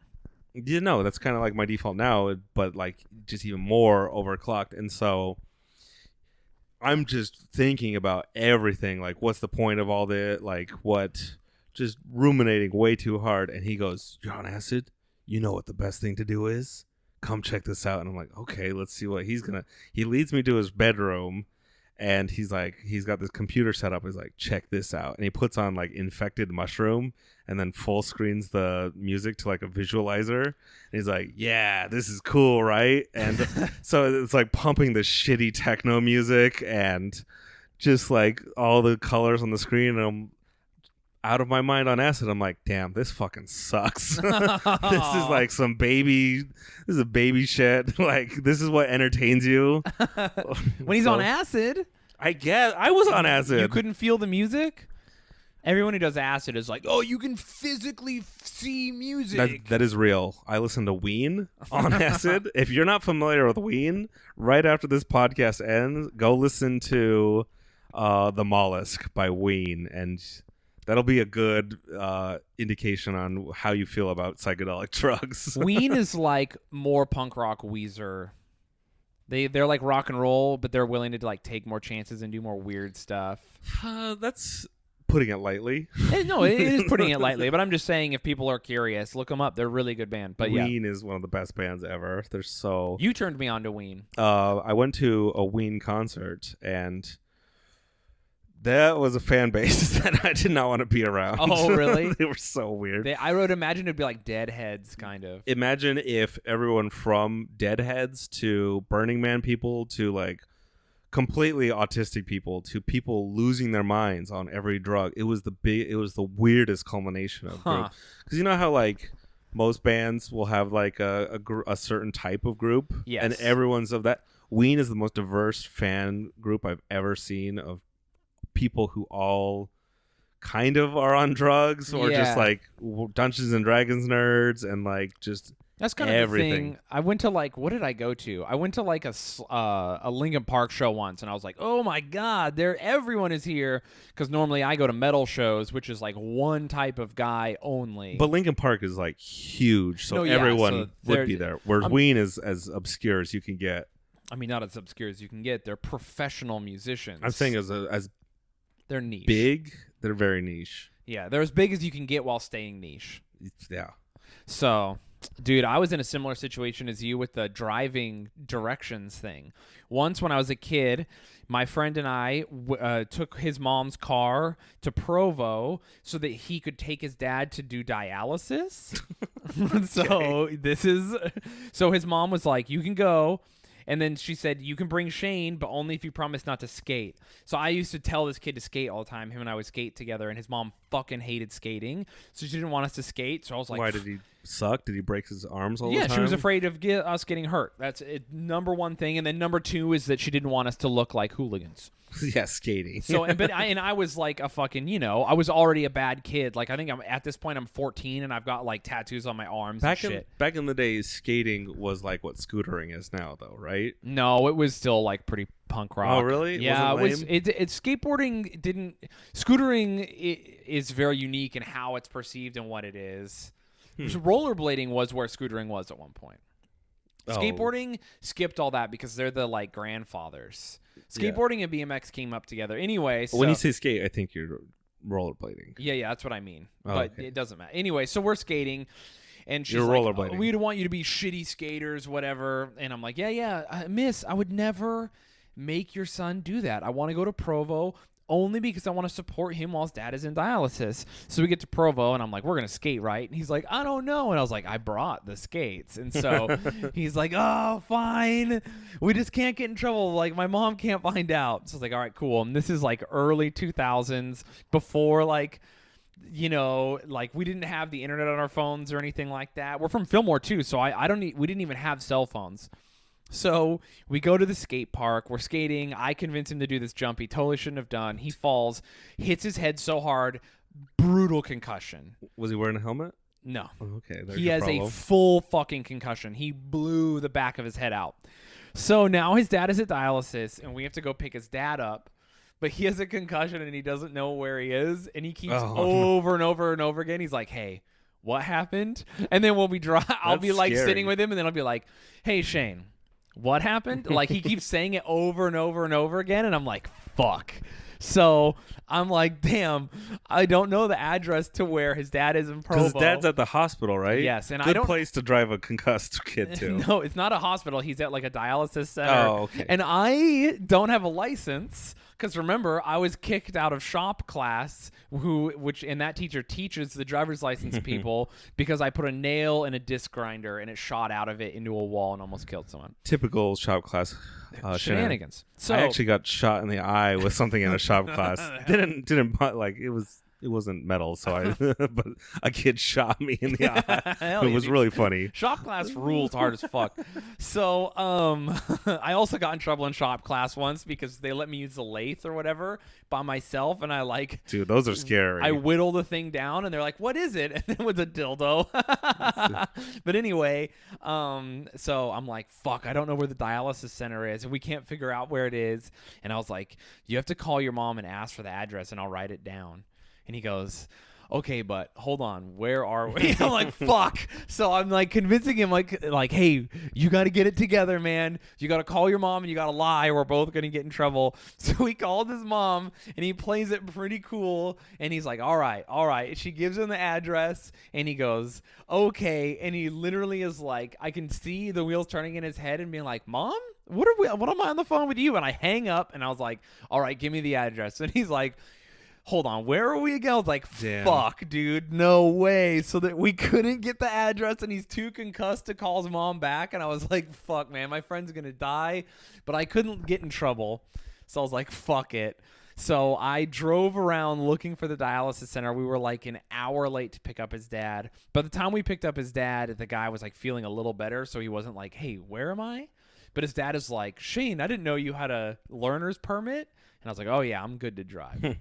You know, that's kind of like my default now, but like just even more overclocked, and so. I'm just thinking about everything, like what's the point of all this, like just ruminating way too hard. And he goes, you're on acid? You know what the best thing to do is? Come check this out. And I'm like, okay, let's see what he leads me to his bedroom and he's like, he's got this computer set up. He's like, check this out. And he puts on like Infected Mushroom and then full screens the music to like a visualizer. And he's like, yeah, this is cool, right? And so it's like pumping the shitty techno music and just like all the colors on the screen. And I'm out of my mind on acid. I'm like, damn, this fucking sucks. This is like this is a baby shit. Like, this is what entertains you. When he's on acid? I guess I was on acid. You couldn't feel the music? Everyone who does acid is like, oh, you can physically see music. That is real. I listen to Ween on acid. If you're not familiar with Ween, right after this podcast ends, go listen to The Mollusk by Ween, and that'll be a good indication on how you feel about psychedelic drugs. Ween is like more punk rock Weezer. They're like rock and roll, but they're willing to like take more chances and do more weird stuff. That's putting it lightly. No, it is putting it lightly, but I'm just saying if people are curious, look them up. They're a really good band. But Ween is one of the best bands ever. They're so... You turned me on to Ween. I went to a Ween concert, and that was a fan base that I did not want to be around. Oh, really? They were so weird. I would imagine it'd be like Deadheads, kind of. Imagine if everyone from Deadheads to Burning Man people to like completely autistic people to people losing their minds on every drug. It was the weirdest culmination of group. Because you know how like most bands will have like a certain type of group, yes, and everyone's of that. Ween is the most diverse fan group I've ever seen of people who all kind of are on drugs or just like Dungeons and Dragons nerds and like just that's kind of everything. The thing. I went to like, what did I go to? I went to like a Linkin Park show once, and I was like, oh my god, everyone is here, because normally I go to metal shows, which is like one type of guy only. But Linkin Park is like huge, so everyone would be there. Whereas Ween is as obscure as you can get. I mean, not as obscure as you can get. They're professional musicians. I'm saying as they're niche. Big, they're very niche. Yeah, they're as big as you can get while staying niche. Yeah. So, dude, I was in a similar situation as you with the driving directions thing. Once when I was a kid, my friend and I took his mom's car to Provo so that he could take his dad to do dialysis. So his mom was like, you can go. And then she said, you can bring Shayne, but only if you promise not to skate. So I used to tell this kid to skate all the time. Him and I would skate together, and his mom fucking hated skating. So she didn't want us to skate. So I was like... Why did he suck? Did he break his arms all the time? Yeah, she was afraid of us getting hurt. That's number one thing. And then number two is that she didn't want us to look like hooligans. Yeah, skating. So, I was like a fucking, I was already a bad kid. Like, I think at this point I'm 14 and I've got like tattoos on my arms and shit. Back in the days, skating was like what scootering is now, though, right? No, it was still like pretty punk rock. Oh, really? Yeah, skateboarding didn't. Scootering is very unique in how it's perceived and what it is. So rollerblading was where scootering was at one point. Skateboarding skipped all that because they're the like grandfathers. Skateboarding and BMX came up together. Anyway, so, when you say skate, I think you're rollerblading. Yeah, that's what I mean. But it doesn't matter. Anyway, so we're skating, and she's you're like, rollerblading. We'd want you to be shitty skaters, whatever. And I'm like, miss, I would never make your son do that. I want to go to Provo only because I want to support him while his dad is in dialysis. So we get to Provo, and I'm like, we're going to skate, right? And he's like, I don't know. And I was like, I brought the skates. And so he's like, oh, fine. We just can't get in trouble. Like, my mom can't find out. So I was like, all right, cool. And this is like early 2000s before like, like we didn't have the internet on our phones or anything like that. We're from Fillmore too. So we didn't even have cell phones. So we go to the skate park. We're skating. I convince him to do this jump he totally shouldn't have done. He falls, hits his head so hard, brutal concussion. Was he wearing a helmet? No. Okay. He has a full fucking concussion. He blew the back of his head out. So now his dad is at dialysis, and we have to go pick his dad up. But he has a concussion, and he doesn't know where he is. And he keeps over and over and over again. He's like, hey, what happened? And then when we drive, I'll be like sitting with him, and then I'll be like, hey, Shayne, what happened? Like, he keeps saying it over and over and over again, and I'm like, fuck. So I'm like, damn, I don't know the address to where his dad is in Provo. Because his dad's at the hospital, right? Yes. And Good place to drive a concussed kid to. No, it's not a hospital. He's at like a dialysis center. Oh, okay. And I don't have a license. Because remember, I was kicked out of shop class, and that teacher teaches the driver's license people because I put a nail in a disc grinder and it shot out of it into a wall and almost killed someone. Typical shop class shenanigans. So I actually got shot in the eye with something in a shop class. Didn't like it was It wasn't metal, so but a kid shot me in the eye. Hell It yeah, was dude. really funny. Shop class rules hard as fuck. So, I also got in trouble in shop class once because they let me use the lathe or whatever by myself, and I Dude, those are scary. I whittle the thing down, and they're like, "What is it?" And it was a dildo. But anyway, so I'm like, "Fuck, I don't know where the dialysis center is, and we can't figure out where it is." And I was like, "You have to call your mom and ask for the address, and I'll write it down." And he goes, "Okay, but hold on, where are we?" I'm like, "Fuck!" So I'm like convincing him, like, "Hey, you got to get it together, man. You got to call your mom and you got to lie, or we're both gonna get in trouble." So he called his mom and he plays it pretty cool, and he's like, "All right, all right." She gives him the address, and he goes, "Okay," and he literally is like, I can see the wheels turning in his head and being like, "Mom, what am I on the phone with you?" And I hang up, and I was like, "All right, give me the address." And he's like, "Hold on, where are we again?" I was like, Damn. "Fuck, dude, no way." So that we couldn't get the address, and he's too concussed to call his mom back. And I was like, "Fuck, man, my friend's gonna die," but I couldn't get in trouble. So I was like, "Fuck it." So I drove around looking for the dialysis center. We were like an hour late to pick up his dad. By the time we picked up his dad, the guy was like feeling a little better, so he wasn't like, "Hey, where am I?" But his dad is like, "Shayne, I didn't know you had a learner's permit." And I was like, "Oh, yeah, I'm good to drive."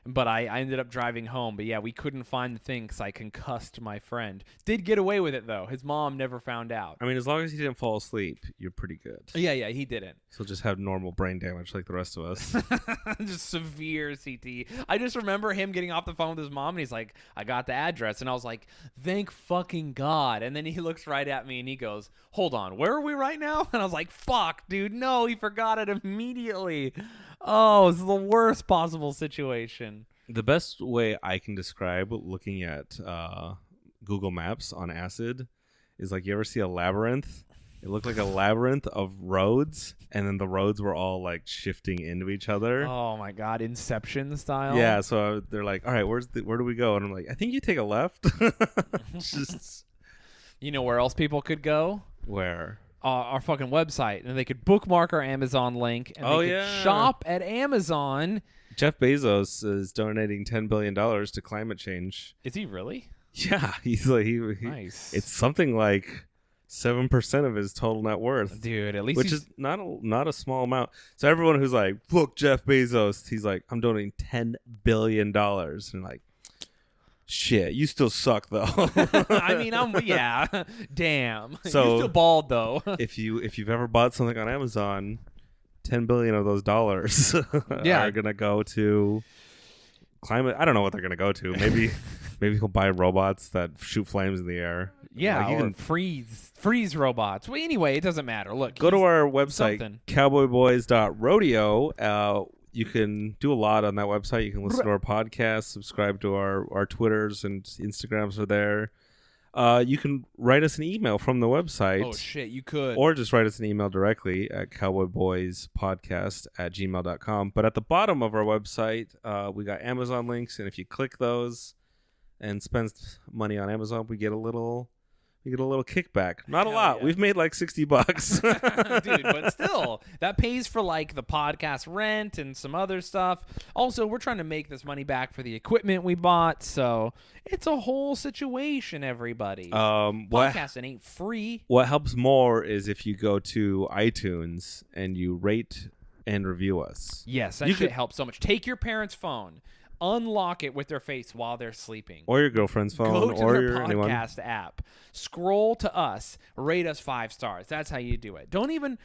But I ended up driving home. But, yeah, we couldn't find the thing because I concussed my friend. Did get away with it, though. His mom never found out. I mean, as long as he didn't fall asleep, you're pretty good. Yeah, he didn't. So just have normal brain damage like the rest of us. Just severe CT. I just remember him getting off the phone with his mom, and he's like, "I got the address." And I was like, "Thank fucking God." And then he looks right at me, and he goes, "Hold on, where are we right now?" And I was like, "Fuck, dude, no." He forgot it immediately. Oh, it's the worst possible situation. The best way I can describe looking at Google Maps on acid is like, you ever see a labyrinth? It looked like a labyrinth of roads, and then the roads were all like shifting into each other. Oh my God, Inception style. Yeah, so they're like, "All right, where do we go?" And I'm like, "I think you take a left." Just You know where else people could go? where? Our fucking website, and they could bookmark our Amazon link, and they could shop at Amazon. Jeff Bezos is donating $10 billion to climate change. Is he really? Yeah, he's like he Nice. It's something like 7% of his total net worth, Dude, at least which is not a small amount. So everyone who's like, "Look, Jeff Bezos," he's like, "I'm donating $10 billion," and like, shit, you still suck though. I mean, yeah. Damn. So- You're still bald though. if you've ever bought something on Amazon, 10 billion of those dollars are gonna go to climate. I don't know what they're gonna go to. Maybe he'll buy robots that shoot flames in the air. Yeah, Like, you or can freeze robots. Well, anyway, it doesn't matter. Look, go to he's our website, something. cowboyboys.rodeo. You can do a lot on that website. You can listen to our podcast, subscribe to our Twitters and Instagrams are there. You can write us an email from the website. Oh shit, you could. Or just write us an email directly at cowboyboyspodcast@gmail.com. But at the bottom of our website, we got Amazon links, and if you click those and spend money on Amazon, we get a little kickback. Not a Hell lot. yeah. We've made like $60. Dude, but still, that pays for like the podcast rent and some other stuff. Also, we're trying to make this money back for the equipment we bought, so it's a whole situation, everybody. Podcasting ain't free. What helps more is if you go to iTunes and you rate and review us. Yes, that You shit could- helps so much. Take your parents' phone, unlock it with their face while they're sleeping. Or your girlfriend's phone, Go to or their your anyone. podcast app. Scroll to us. Rate us 5 stars. That's how you do it. Don't even,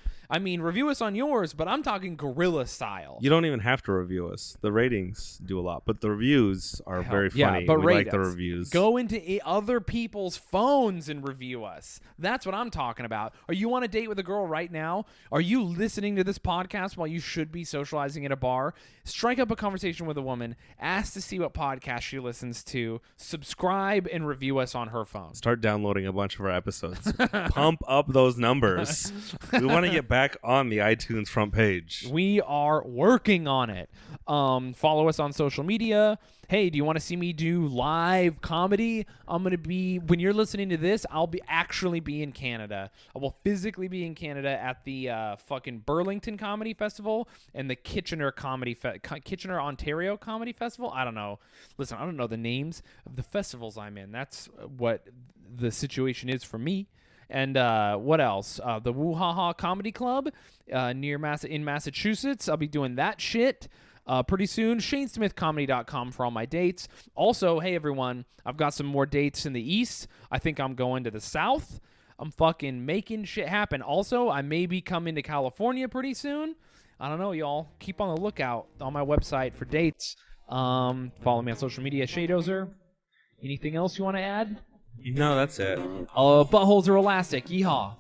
review us on yours, but I'm talking gorilla style. You don't even have to review us. The ratings do a lot, but the reviews are very Yeah, funny. but We rate like the us. reviews. Go into other people's phones and review us. That's what I'm talking about. Are you on a date with a girl right now? Are you listening to this podcast while you should be socializing at a bar? Strike up a conversation with a woman. Ask to see what podcast she listens to. Subscribe and review us on her phone. Start downloading a bunch of our episodes. Pump up those numbers. We want to get back on the iTunes front page. We are working on it. Follow us on social media. Hey, do you want to see me do live comedy? I'm going to be, when you're listening to this, I'll actually be in Canada. I will physically be in Canada at the fucking Burlington Comedy Festival and the Kitchener Ontario Comedy Festival. I don't know. Listen, I don't know the names of the festivals I'm in. That's what the situation is for me. And what else? The Woo Ha Ha Comedy Club in Massachusetts. I'll be doing that shit pretty soon. ShayneSmithComedy.com for all my dates. Also, hey, everyone, I've got some more dates in the East. I think I'm going to the South. I'm fucking making shit happen. Also, I may be coming to California pretty soon. I don't know, y'all. Keep on the lookout on my website for dates. Follow me on social media, Shaydozer. Anything else you want to add? No, that's it. Buttholes are elastic. Yeehaw.